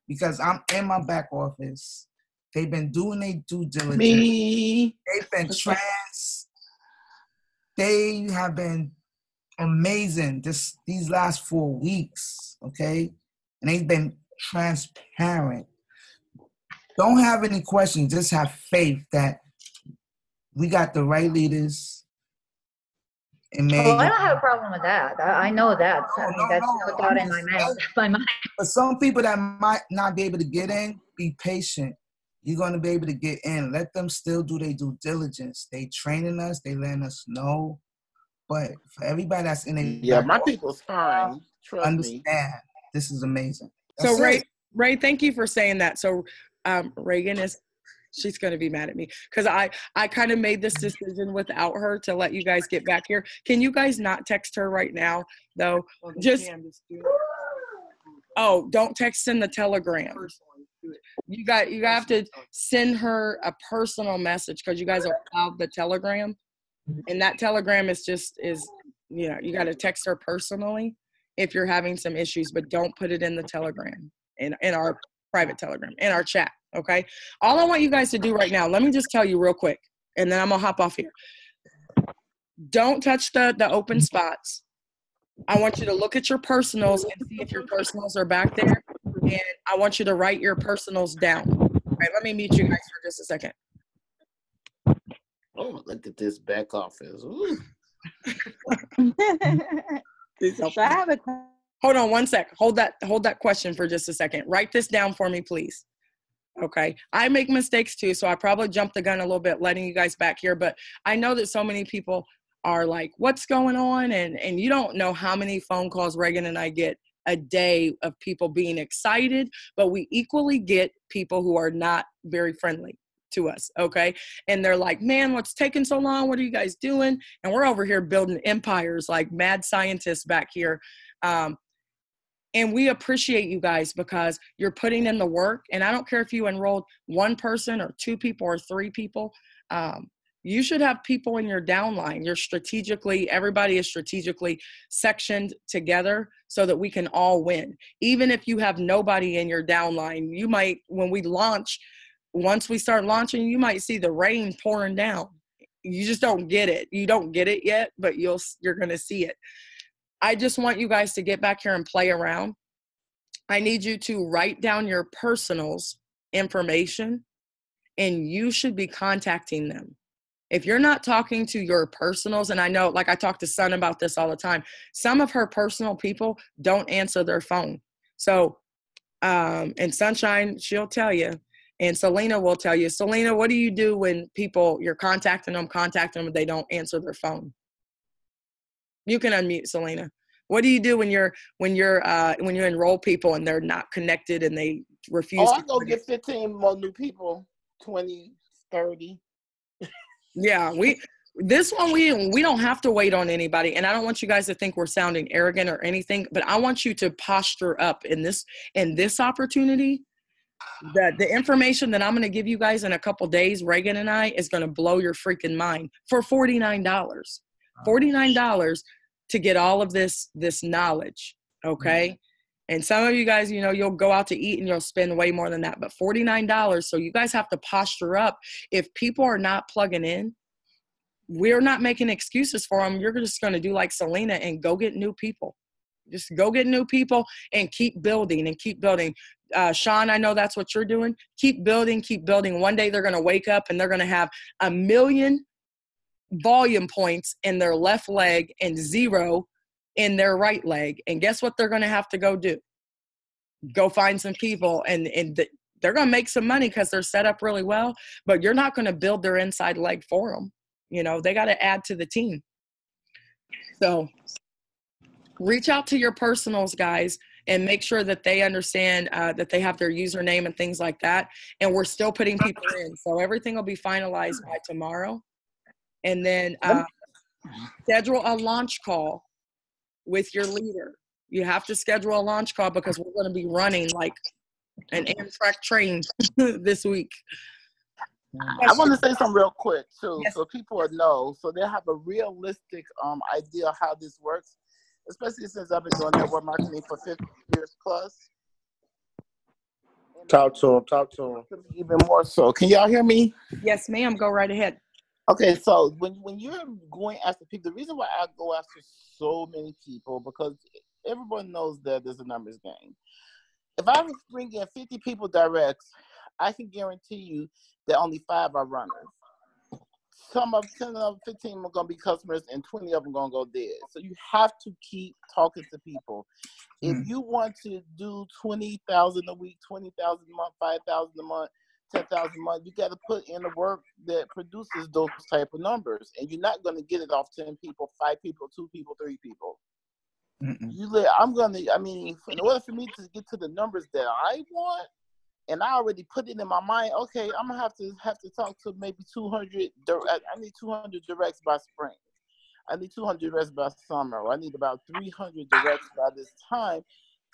Because I'm in my back office. They've been doing their due diligence. Me. They've been They have been amazing these last 4 weeks, okay? And they've been transparent. Don't have any questions. Just have faith that we got the right leaders. Oh, I don't have a problem with that. I know that. That's no doubt in my mind. For some people that might not be able to get in, be patient. You're going to be able to get in. Let them still do their due diligence. They training us. They letting us know. But for everybody that's in it, my people's fine. Trust understand, me. This is amazing. That's so Ray, thank you for saying that. So Reagan she's going to be mad at me because I kind of made this decision without her to let you guys get back here. Can you guys not text her right now, though? Don't text in the Telegram. You have to send her a personal message because you guys are out the Telegram. And that Telegram is you got to text her personally if you're having some issues, but don't put it in the Telegram, in our private Telegram, in our chat. Okay. All I want you guys to do right now, let me just tell you real quick, and then I'm gonna hop off here. Don't touch the open spots. I want you to look at your personals and see if your personals are back there. And I want you to write your personals down. All right, let me mute you guys for just a second. Oh, look at this back office. Hold on one sec. Hold that question for just a second. Write this down for me, please. Okay. I make mistakes too, so I probably jumped the gun a little bit letting you guys back here, but I know that so many people are like, what's going on? And you don't know how many phone calls Reagan and I get a day of people being excited, but we equally get people who are not very friendly to us, okay? And they're like, man, what's taking so long? What are you guys doing? And we're over here building empires like mad scientists back here. And we appreciate you guys because you're putting in the work. And I don't care if you enrolled one person or two people or three people. You should have people in your downline. Everybody is strategically sectioned together so that we can all win. Even if you have nobody in your downline, you might, once we start launching, you might see the rain pouring down. You just don't get it. You don't get it yet, but you're going to see it. I just want you guys to get back here and play around. I need you to write down your personals information, and you should be contacting them. If you're not talking to your personals, and I know, like I talk to Sun about this all the time, some of her personal people don't answer their phone. So, and Sunshine, she'll tell you, and Selena will tell you. Selena, what do you do when you're contacting them, and they don't answer their phone? You can unmute, Selena. What do you do when you enroll people and they're not connected and they refuse? I go get 15 more new people, 20, 30. Yeah, we don't have to wait on anybody, and I don't want you guys to think we're sounding arrogant or anything, but I want you to posture up in this opportunity. The information that I'm going to give you guys in a couple days, Reagan and I, is going to blow your freaking mind for $49. $49 to get all of this knowledge, okay? And some of you guys, you know, you'll go out to eat and you'll spend way more than that, but $49. So you guys have to posture up. If people are not plugging in, we're not making excuses for them. You're just going to do like Selena and go get new people. Just go get new people and keep building and keep building. Sean, I know that's what you're doing. Keep building, keep building. One day they're going to wake up and they're going to have 1 million volume points in their left leg and 0 in their right leg. And guess what they're going to have to go do? Go find some people, and they're going to make some money because they're set up really well, but you're not going to build their inside leg for them. You know, they got to add to the team. So reach out to your personals, guys, and make sure that they understand that they have their username and things like that. And we're still putting people in. So everything will be finalized by tomorrow. And then schedule a launch call with your leader. You have to schedule a launch call because we're going to be running like an Amtrak train this week. I want to say something real quick too, Yes. so people will know, so they have a realistic idea of how this works, especially since I've been doing network marketing for 50 years plus. And Talk to him. even more so. Can y'all hear me? Yes, ma'am. Go right ahead. Okay, so when you're going after people, the reason why I go after so many people, because everyone knows that there's a numbers game. If I bring in 50 people direct, I can guarantee you that only 5 are runners. Some of 10 of 15 are going to be customers and 20 of them going to go dead. So you have to keep talking to people. If you want to do 20,000 a week, 20,000 a month, 5,000 a month, 10,000 a month, you got to put in the work that produces those type of numbers. And you're not going to get it off 10 people, 5 people, 2 people, 3 people. In order for me to get to the numbers that I want, and I already put it in my mind, okay, I'm gonna have to talk to maybe 200. I need 200 directs by spring. I need 200 directs by summer. I need about 300 directs by this time,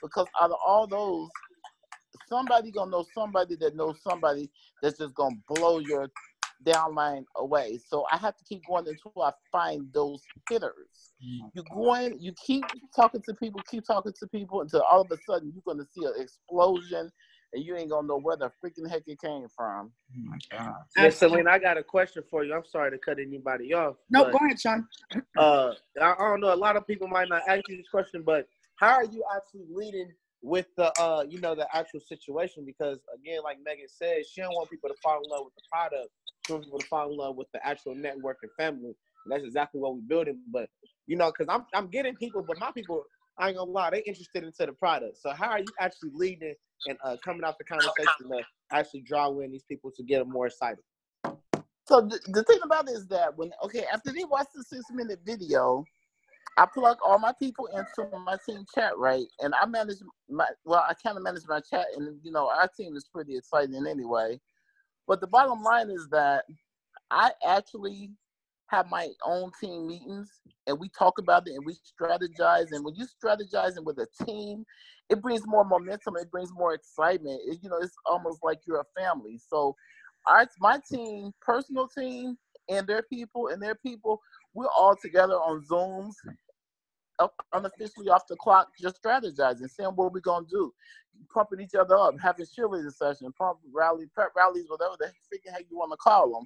because out of all those, somebody gonna know somebody that knows somebody that's just gonna blow your downline away. So I have to keep going until I find those hitters. You keep talking to people until all of a sudden you're gonna see an explosion, and you ain't gonna know where the freaking heck it came from. Oh my God. Yes, Selena, I got a question for you. I'm sorry to cut anybody off. No, but, go ahead, Sean. I don't know. A lot of people might not ask you this question, but how are you actually leading with the the actual situation? Because again, like Megan said, she don't want people to fall in love with the product. She wants people to fall in love with the actual network and family. And that's exactly what we're building. But because I'm getting people, but my people, I ain't gonna lie, they interested into the product. So how are you actually leading and coming out the conversation to actually draw in these people to get them more excited? So the thing about it is that after they watch the 6-minute video, I plug all my people into my team chat, right? And I kind of manage my chat, and our team is pretty exciting anyway. But the bottom line is that I actually have my own team meetings, and we talk about it and we strategize. And when you strategizing with a team, it brings more momentum. It brings more excitement. It's almost like you're a family. So my team, personal team, and their people, we're all together on Zooms, unofficially off the clock, just strategizing, saying what we're going to do, pumping each other up, having cheerleading sessions, prep rallies, whatever the heck you want to call them.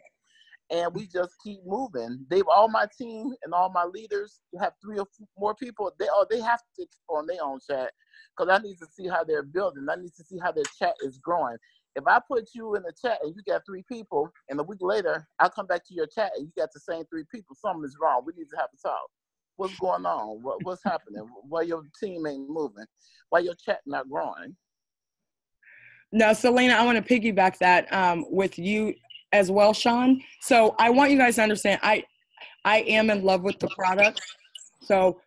And we just keep moving. All my team and all my leaders have 3 or 4 people. They have to on their own chat, because I need to see how they're building. I need to see how their chat is growing. If I put you in the chat and you got 3 people, and a week later I come back to your chat and you got the same 3 people, something is wrong. We need to have a talk. What's going on? What's happening? Why your team ain't moving? Why your chat not growing? Now, Selena, I want to piggyback that with you as well, Sean. So I want you guys to understand, I am in love with the product. So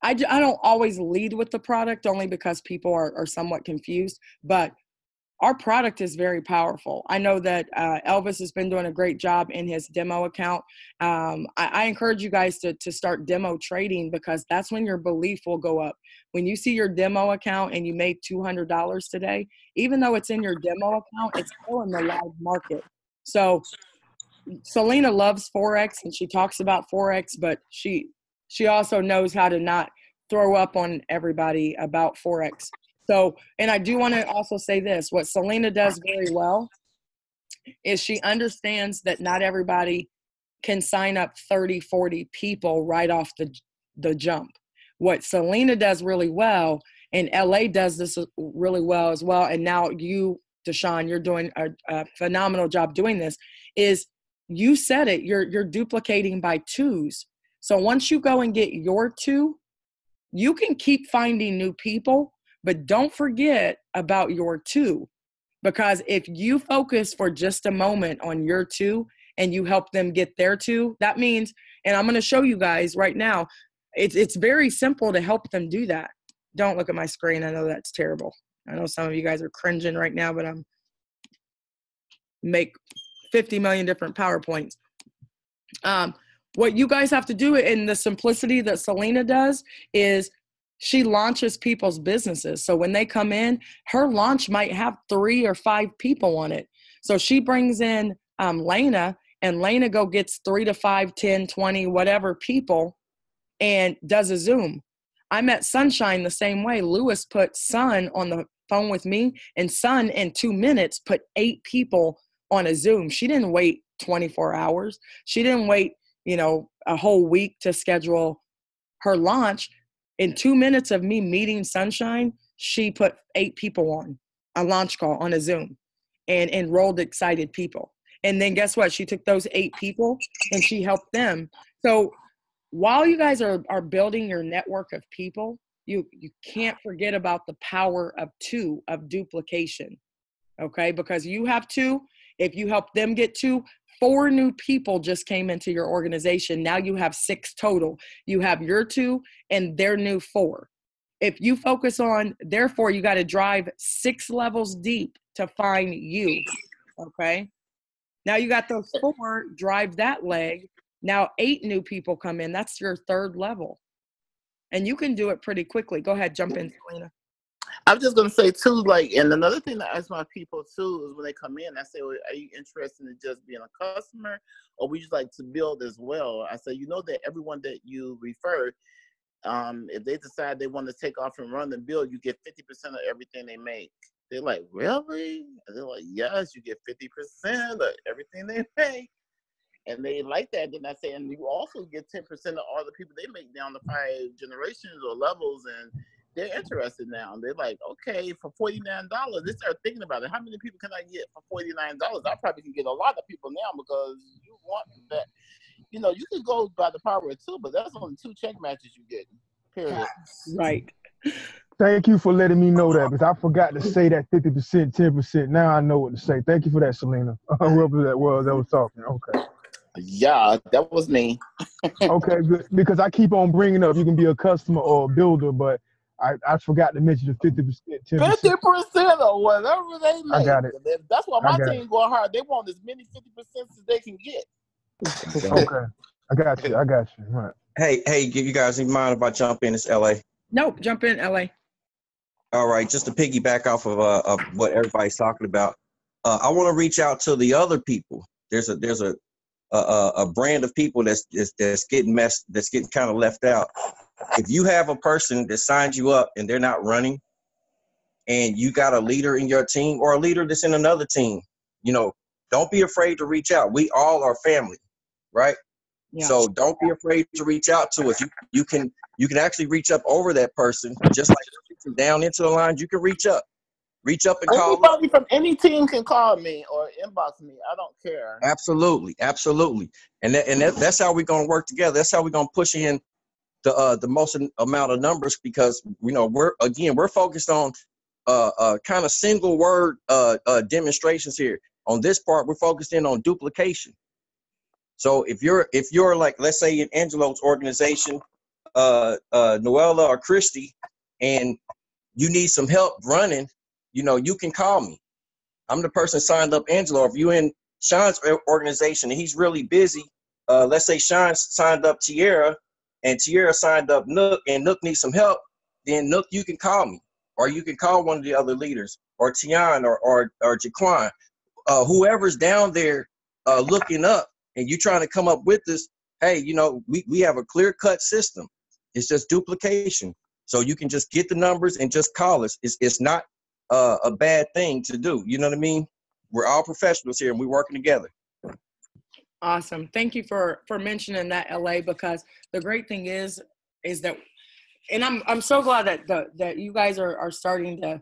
I don't always lead with the product, only because people are somewhat confused, but our product is very powerful. I know that Elvis has been doing a great job in his demo account. I encourage you guys to start demo trading, because that's when your belief will go up. When you see your demo account and you made $200 today, even though it's in your demo account, it's still in the live market. So Selena loves Forex and she talks about Forex, but she also knows how to not throw up on everybody about Forex. So, and I do want to also say this, what Selena does very well is she understands that not everybody can sign up 30, 40 people right off the jump. What Selena does really well, and LA does this really well as well, and now you, Deshaun, you're doing a phenomenal job doing this, is you said it, you're duplicating by twos. So once you go and get your two, you can keep finding new people, but don't forget about your two. Because if you focus for just a moment on your two and you help them get their two, that means, and I'm going to show you guys right now, it's very simple to help them do that. Don't look at my screen. I know that's terrible. I know some of you guys are cringing right now, but I'm make 50 million different PowerPoints. What you guys have to do in the simplicity that Selena does is she launches people's businesses. So when they come in, her launch might have 3 or 5 people on it. So she brings in Lena, and Lena go gets 3 to 5, 10, 20, whatever people, and does a Zoom. I met Sunshine the same way. Lewis put Sun on the phone with me, and Sun in 2 minutes put 8 people on a Zoom. She didn't wait 24 hours. She didn't wait, a whole week to schedule her launch. In 2 minutes of me meeting Sunshine, she put 8 people on a launch call on a Zoom and enrolled excited people. And then guess what? She took those 8 people and she helped them. So while you guys are building your network of people, you can't forget about the power of 2, of duplication. Okay? Because you have 2. If you help them get 2, 4 new people just came into your organization. Now you have 6 total. You have your 2 and their new 4. If you focus on, therefore, you got to drive 6 levels deep to find you. Okay? Now you got those 4, drive that leg. Now 8 new people come in. That's your 3rd level. And you can do it pretty quickly. Go ahead, jump in, Selena. I was just gonna say too, and another thing that I ask my people too is when they come in, I say, well, are you interested in just being a customer, or would you like to build as well? I say, that everyone that you refer, if they decide they want to take off and run and build, you get 50% of everything they make. They're like, really? And they're like, yes, you get 50% of everything they make. And they like that. Then I say, and you also get 10% of all the people they make down the 5 generations or levels, and they're interested now. They're like, okay, for $49, they start thinking about it. How many people can I get for $49? I probably can get a lot of people now because you want that. You can go by the power of 2, but that's only 2 check matches you get. Period. Right. Thank you for letting me know that, because I forgot to say that 50%, 10%. Now I know what to say. Thank you for that, Selena. Whoever that was talking. Okay. Yeah, that was me. Okay, good. Because I keep on bringing up you can be a customer or a builder, but I forgot to mention the 50%, 10%. 50% or whatever they make. I got it. That's why my team going hard. They want as many 50% as they can get. Okay. I got you. Right. Hey, you guys, you mind if I jump in? It's LA. Nope, jump in, LA. All right, just to piggyback off of what everybody's talking about, I want to reach out to the other people. There's a brand of people that's getting kind of left out. If you have a person that signs you up and they're not running, and you got a leader in your team or a leader that's in another team, don't be afraid to reach out. We all are family, right? Yeah. So don't be afraid to reach out to us. You can actually reach up over that person, just like reaching down into the line. You can reach up and call. Anybody from any team can call me or inbox me. I don't care. Absolutely. And that's how we're gonna work together. That's how we're gonna push in the most amount of numbers, because we're focused on kind of single word demonstrations here. On this part, we're focused in on duplication. So if you're like, let's say in Angelo's organization, Noella or Christy, and you need some help running, you can call me. I'm the person signed up Angelo. If you're in Sean's organization and he's really busy, let's say Sean signed up Tierra and Tierra signed up Nook, and Nook needs some help, then Nook, you can call me, or you can call one of the other leaders, or Tian or Jaquan, whoever's down there looking up and you trying to come up with this, hey, you know, we have a clear-cut system. It's just duplication. So you can just get the numbers and just call us. It's not a bad thing to do. You know what I mean? We're all professionals here, and we're working together. Awesome. Thank you for mentioning that, LA, because the great thing is that, and I'm so glad that you guys are starting to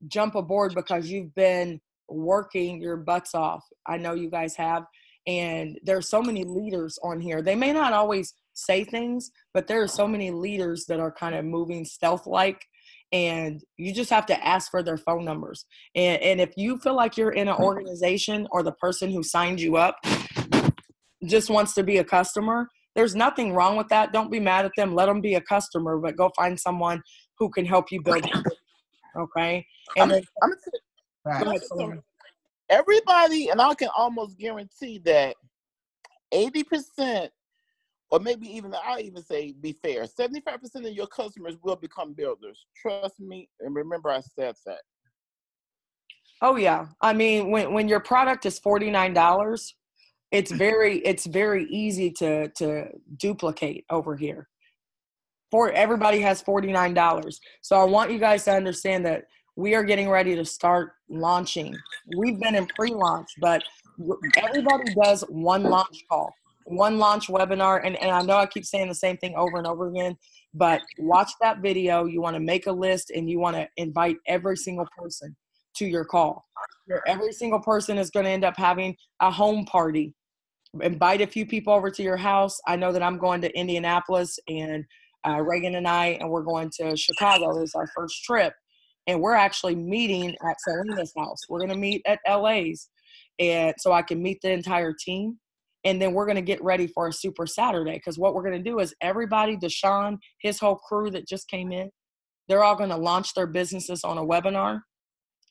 jump aboard, because you've been working your butts off. I know you guys have, and there's so many leaders on here. They may not always say things, but there are so many leaders that are kind of moving stealth-like, and you just have to ask for their phone numbers. And if you feel like you're in an organization, or the person who signed you up just wants to be a customer, there's nothing wrong with that. Don't be mad at them. Let them be a customer, but go find someone who can help you build it. Okay? And everybody, and I can almost guarantee that 80%, or maybe even, I'll even say, be fair, 75% of your customers will become builders. Trust me, and remember I said that. Oh yeah. I mean, when your product is $49, it's very easy to duplicate over here. Everybody has $49. So I want you guys to understand that we are getting ready to start launching. We've been in pre-launch, but everybody does one launch call, one launch webinar. And I know I keep saying the same thing over and over again, but watch that video. You want to make a list, and you want to invite every single person to your call. Every single person is going to end up having a home party. Invite a few people over to your house. I know that I'm going to Indianapolis, and Reagan and we're going to Chicago. It's our first trip. And we're actually meeting at Selena's house. We're going to meet at LA's, and so I can meet the entire team. And then we're going to get ready for a Super Saturday, because what we're going to do is everybody, Deshaun, his whole crew that just came in, they're all going to launch their businesses on a webinar.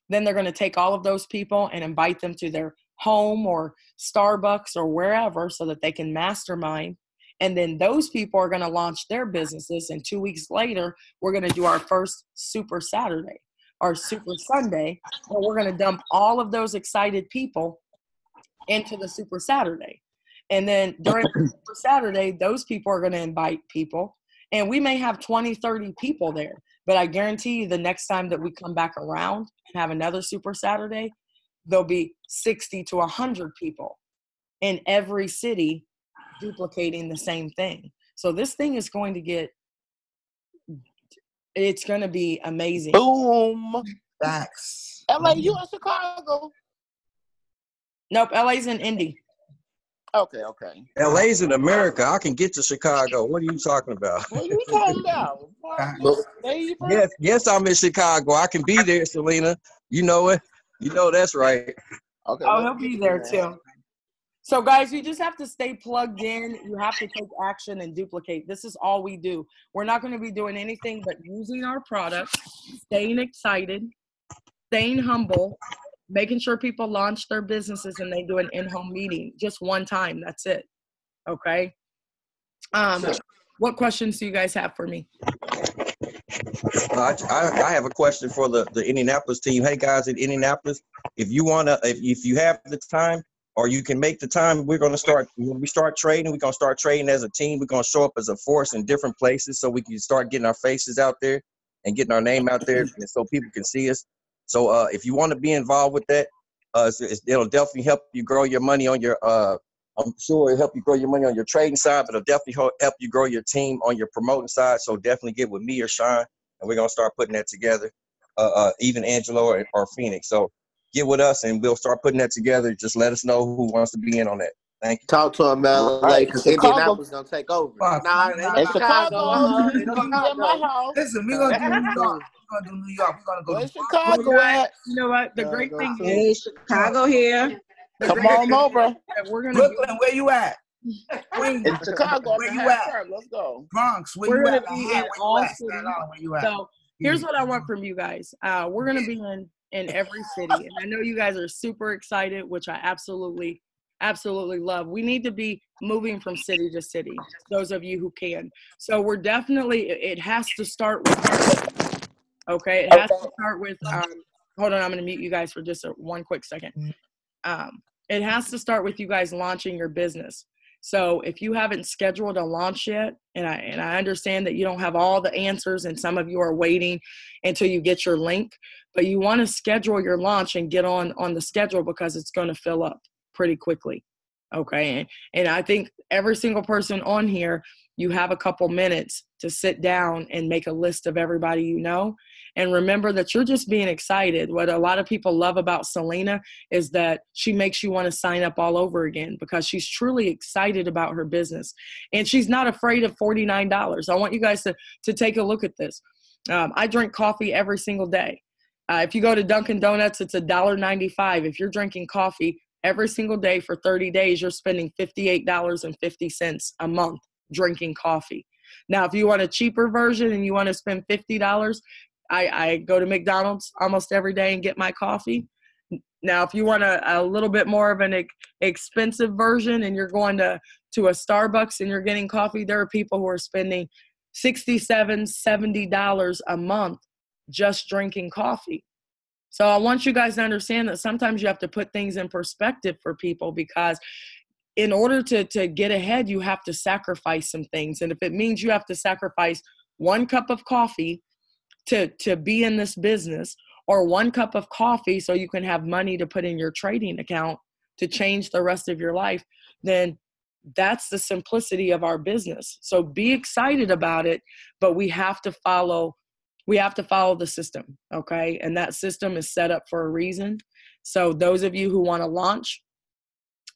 Then they're going to take all of those people and invite them to their home or Starbucks or wherever, so that they can mastermind. And then those people are going to launch their businesses. And 2 weeks later, we're going to do our first Super Saturday or Super Sunday. And we're going to dump all of those excited people into the Super Saturday. And then during the Super Saturday, those people are going to invite people. And we may have 20, 30 people there. But I guarantee you, the next time that we come back around and have another Super Saturday, there'll be 60 to 100 people in every city duplicating the same thing. So this thing is going to it's going to be amazing. Boom. Facts. LA, you in Chicago? Nope, LA's in Indy. Okay. LA's in America. I can get to Chicago. What are you talking about? What are you talking about? Yes, I'm in Chicago. I can be there, Selena. You know it. You know that's right. Okay. Oh, he'll be there too. So guys, you just have to stay plugged in. You have to take action and duplicate. This is all we do. We're not going to be doing anything but using our product, staying excited, staying humble, making sure people launch their businesses and they do an in-home meeting just one time. That's it. Okay. What questions do you guys have for me? I have a question for the Indianapolis team. Hey guys in Indianapolis, if you have the time, or you can make the time, we're going to start, when we start trading, we're going to start trading as a team. We're going to show up as a force in different places, so we can start getting our faces out there and getting our name out there, and so people can see us. So if you want to be involved with that, it'll definitely help you grow your money on your, I'm sure it'll help you grow your money on your trading side, but it'll definitely help you grow your team on your promoting side. So definitely get with me or Sean, and we're going to start putting that together, even Angelo or Phoenix. So get with us, and we'll start putting that together. Just let us know who wants to be in on that. Thank you. Talk to him, man. Like, because Indianapolis gonna take over. Nah, it ain't Chicago. Listen, we're gonna do New York. We're gonna do New York. We're gonna go to Chicago at. You know what? The great thing Hey, is Chicago here. Come on over. We're gonna Brooklyn, where you at? Queens, It's Chicago. where you at? Let's go. Bronx, where we're you gonna at? be Manhattan, in where all you at? cities. Staten Island, where you at? So here's what I want from you guys. We're gonna be in every city, and I know you guys are super excited, which I absolutely love. We need to be moving from city to city, those of you who can. So we're definitely, it has to start with, okay, it has to start with, hold on, I'm going to mute you guys for just one quick second. It has to start with you guys launching your business. So if you haven't scheduled a launch yet, and I understand that you don't have all the answers and some of you are waiting until you get your link, but you want to schedule your launch and get on the schedule because it's going to fill up pretty quickly. Okay. And I think every single person on here, you have a couple minutes to sit down and make a list of everybody you know. And remember that you're just being excited. What a lot of people love about Selena is that she makes you want to sign up all over again because she's truly excited about her business. And she's not afraid of $49. I want you guys to take a look at this. I drink coffee every single day. If you go to Dunkin' Donuts, it's $1.95. If you're drinking coffee every single day for 30 days, you're spending $58.50 a month drinking coffee. Now, if you want a cheaper version and you want to spend $50, I go to McDonald's almost every day and get my coffee. Now, if you want a little bit more of an expensive version and you're going to a Starbucks and you're getting coffee, there are people who are spending $67, $70 a month just drinking coffee. So I want you guys to understand that sometimes you have to put things in perspective for people, because in order to get ahead, you have to sacrifice some things. And if it means you have to sacrifice 1 cup of coffee to be in this business, or 1 cup of coffee so you can have money to put in your trading account to change the rest of your life, then that's the simplicity of our business. So be excited about it, but we have to follow the system, okay? And that system is set up for a reason. So those of you who want to launch,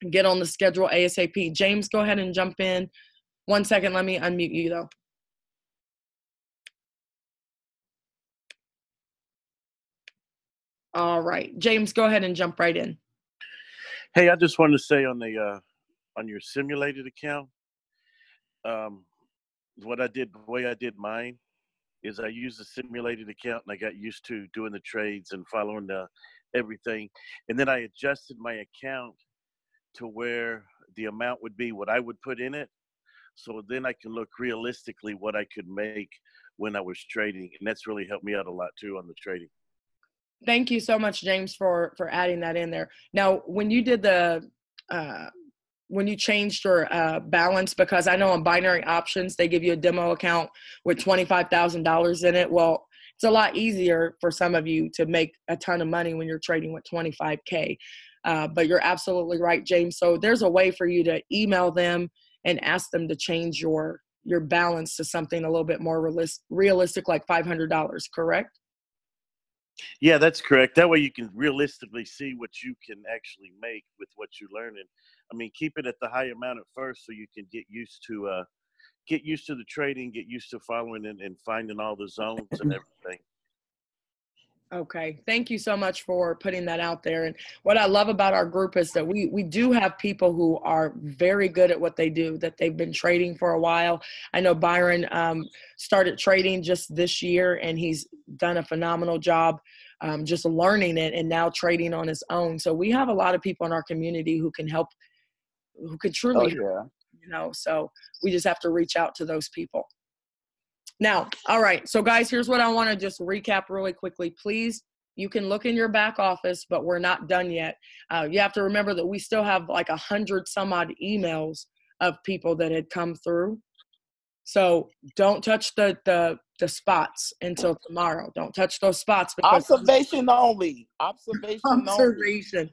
get on the schedule ASAP. James, go ahead and jump in. 1 second, let me unmute you though. All right, James, go ahead and jump right in. Hey, I just wanted to say on the on your simulated account, the way I did mine is I used a simulated account and I got used to doing the trades and following everything, and then I adjusted my account to where the amount would be what I would put in it, so then I can look realistically what I could make when I was trading, and that's really helped me out a lot too on the trading. Thank you so much, James, for adding that in there. Now, when you did when you changed your balance, because I know on binary options, they give you a demo account with $25,000 in it. Well, it's a lot easier for some of you to make a ton of money when you're trading with 25K. But you're absolutely right, James. So there's a way for you to email them and ask them to change your balance to something a little bit more realistic, like $500, correct? Yeah, that's correct. That way you can realistically see what you can actually make with what you're learning. I mean, keep it at the high amount at first so you can get used to the trading, get used to following and finding all the zones and everything. Okay. Thank you so much for putting that out there. And what I love about our group is that we do have people who are very good at what they do, that they've been trading for a while. I know Byron started trading just this year, and he's done a phenomenal job just learning it and now trading on his own. So we have a lot of people in our community who can help, who could truly help, so we just have to reach out to those people. Now, all right, so guys, here's what I want to just recap really quickly. Please, you can look in your back office, but we're not done yet. You have to remember that we still have like 100 some odd emails of people that had come through. So don't touch the spots until tomorrow. Don't touch those spots. Observation only. Observation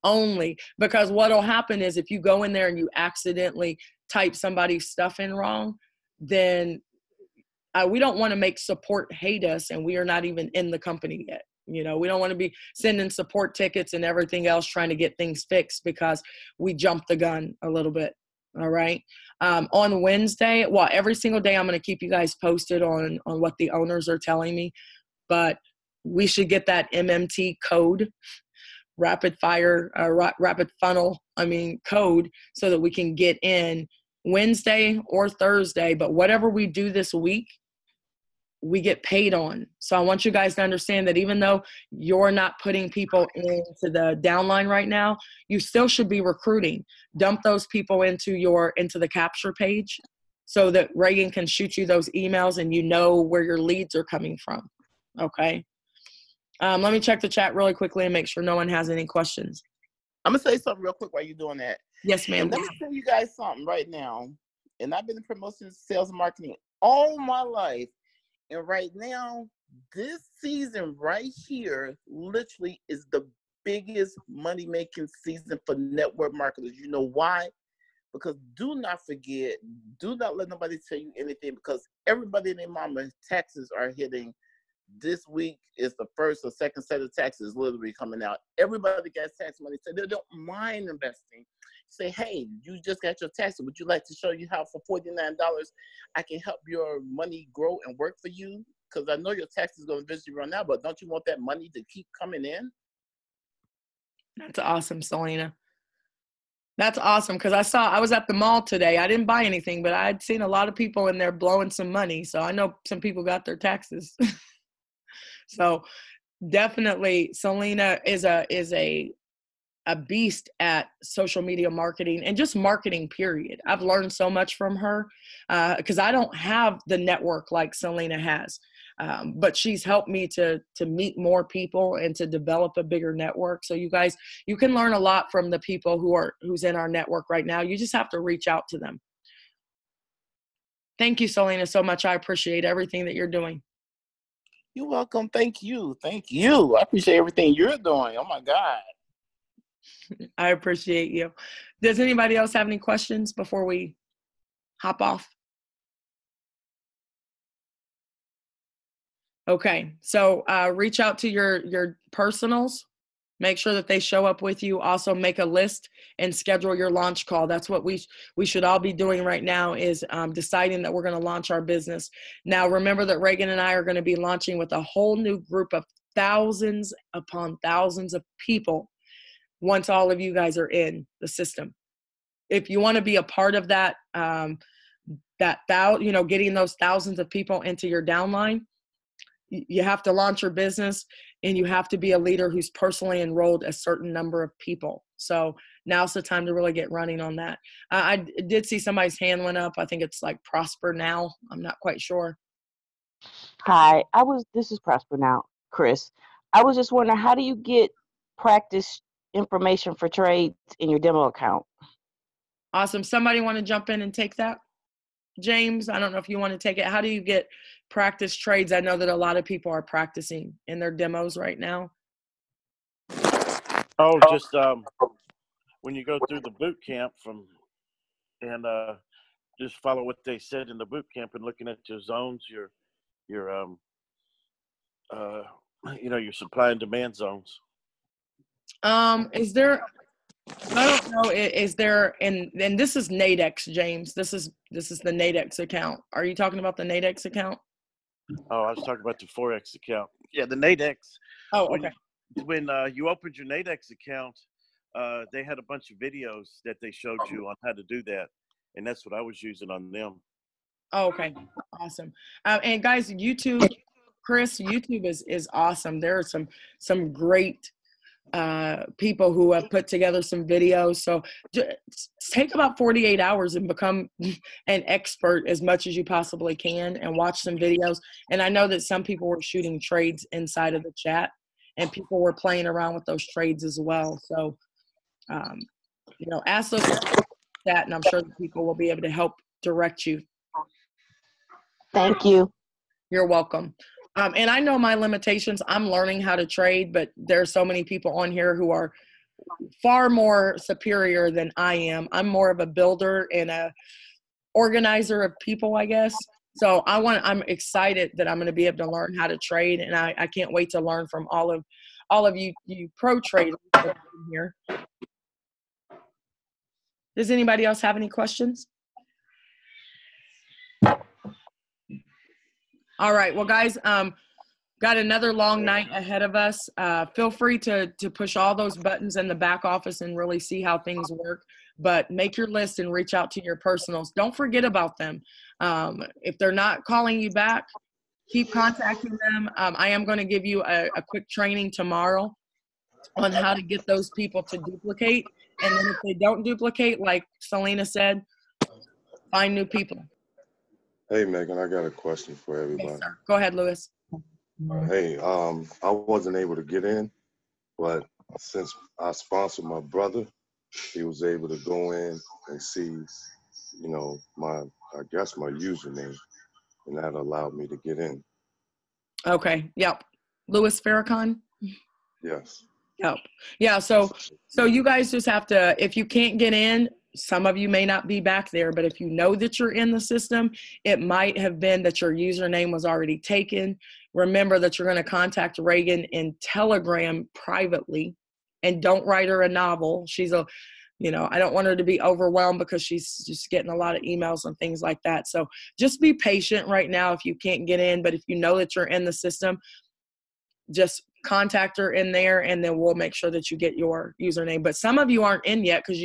only. Because what will happen is if you go in there and you accidentally type somebody's stuff in wrong, then we don't want to make support hate us, and we are not even in the company yet. We don't want to be sending support tickets and everything else trying to get things fixed because we jumped the gun a little bit. All right. On Wednesday, every single day I'm going to keep you guys posted on what the owners are telling me, but we should get that MMT code, rapid funnel code, so that we can get in Wednesday or Thursday, but whatever we do this week, we get paid on. So I want you guys to understand that even though you're not putting people into the downline right now, you still should be recruiting. Dump those people into the capture page so that Reagan can shoot you those emails and you know where your leads are coming from. Okay. Let me check the chat really quickly and make sure no one has any questions. I'm gonna say something real quick while you're doing that. Yes, ma'am. Let me tell you guys something right now. And I've been in promotion, sales, and marketing all my life. And right now, this season right here literally is the biggest money-making season for network marketers. You know why? Because do not forget, do not let nobody tell you anything, because everybody and their mama taxes are hitting. This week is the first or second set of taxes literally coming out. Everybody gets tax money, so they don't mind investing. Say, hey, you just got your taxes. Would you like to show you how for $49 I can help your money grow and work for you? Because I know your taxes going to eventually run out, but don't you want that money to keep coming in? That's awesome, Selena. That's awesome, because I was at the mall today. I didn't buy anything, but I'd seen a lot of people in there blowing some money. So I know some people got their taxes. So definitely Selena is a beast at social media marketing and just marketing, period. I've learned so much from her because I don't have the network like Selena has. But she's helped me to meet more people and to develop a bigger network. So you guys, you can learn a lot from the people who's in our network right now. You just have to reach out to them. Thank you, Selena, so much. I appreciate everything that you're doing. You're welcome. Thank you. Thank you. I appreciate everything you're doing. Oh my God. I appreciate you. Does anybody else have any questions before we hop off? Okay, so reach out to your personals. Make sure that they show up with you. Also make a list and schedule your launch call. That's what we should all be doing right now, is deciding that we're going to launch our business. Now, remember that Reagan and I are going to be launching with a whole new group of thousands upon thousands of people once all of you guys are in the system. If you want to be a part of that, getting those thousands of people into your downline, you have to launch your business and you have to be a leader who's personally enrolled a certain number of people. So now's the time to really get running on that. I did see somebody's hand went up. I think it's like Prosper Now. I'm not quite sure. Hi, this is Prosper Now, Chris. I was just wondering, how do you get practice information for trades in your demo account? Awesome. Somebody want to jump in and take that? James, I don't know if you want to take it. How do you get practice trades? I know that a lot of people are practicing in their demos right now. Oh, just when you go through the boot camp and just follow what they said in the boot camp and looking at your zones, your supply and demand zones. Is there? I don't know. Is there? And this is Nadex, James. This is the Nadex account. Are you talking about the Nadex account? Oh, I was talking about the Forex account. Yeah, the Nadex. Oh, okay. When you opened your Nadex account, they had a bunch of videos that they showed you on how to do that, and that's what I was using on them. Oh, okay, awesome. And guys, YouTube, Chris, YouTube is awesome. There are some great people who have put together some videos. So just take about 48 hours and become an expert as much as you possibly can and watch some videos. And I know that some people were shooting trades inside of the chat and people were playing around with those trades as well. So, ask those chat and I'm sure that people will be able to help direct you. Thank you. You're welcome. And I know my limitations. I'm learning how to trade, but there are so many people on here who are far more superior than I am. I'm more of a builder and a organizer of people, I guess. So I'm excited that I'm going to be able to learn how to trade, and I can't wait to learn from all of you pro traders here. Does anybody else have any questions? All right, well, guys, got another long night ahead of us. Feel free to push all those buttons in the back office and really see how things work. But make your list and reach out to your personals. Don't forget about them. If they're not calling you back, keep contacting them. I am going to give you a quick training tomorrow on how to get those people to duplicate. And then if they don't duplicate, like Selena said, find new people. Hey, Megan, I got a question for everybody. Yes, sir. Go ahead, Lewis. Hey, I wasn't able to get in, but since I sponsored my brother, he was able to go in and see, you know, I guess my username, and that allowed me to get in. Okay. Yep. Louis Farrakhan. Yes. Yep. Yeah. So you guys just have to, if you can't get in, some of you may not be back there, but if you know that you're in the system, it might have been that your username was already taken. Remember that you're going to contact Reagan in Telegram privately, and don't write her a novel. She's a, you know, I don't want her to be overwhelmed because she's just getting a lot of emails and things like that. So just be patient right now if you can't get in, but if you know that you're in the system, just contact her in there, and then we'll make sure that you get your username. But some of you aren't in yet because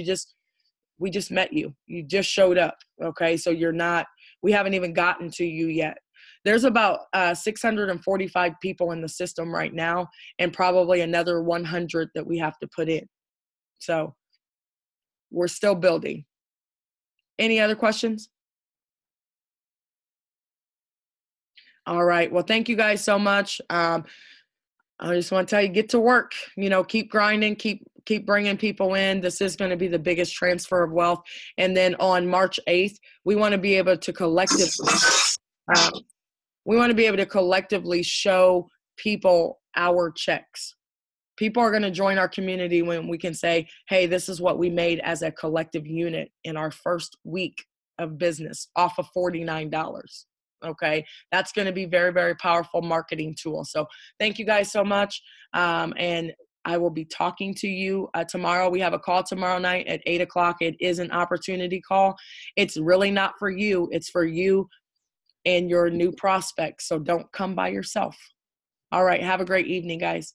we just met you. You just showed up. Okay. So we haven't even gotten to you yet. There's about 645 people in the system right now, and probably another 100 that we have to put in. So we're still building. Any other questions? All right. Well, thank you guys so much. I just want to tell you, get to work, you know, keep grinding, keep bringing people in. This is going to be the biggest transfer of wealth. And then on March 8th, we want to be able to collectively show people our checks. People are going to join our community when we can say, hey, this is what we made as a collective unit in our first week of business off of $49. Okay, that's going to be very, very powerful marketing tool. So thank you guys so much. And I will be talking to you tomorrow. We have a call tomorrow night at 8 o'clock. It is an opportunity call. It's really not for you. It's for you and your new prospects. So don't come by yourself. All right. Have a great evening, guys.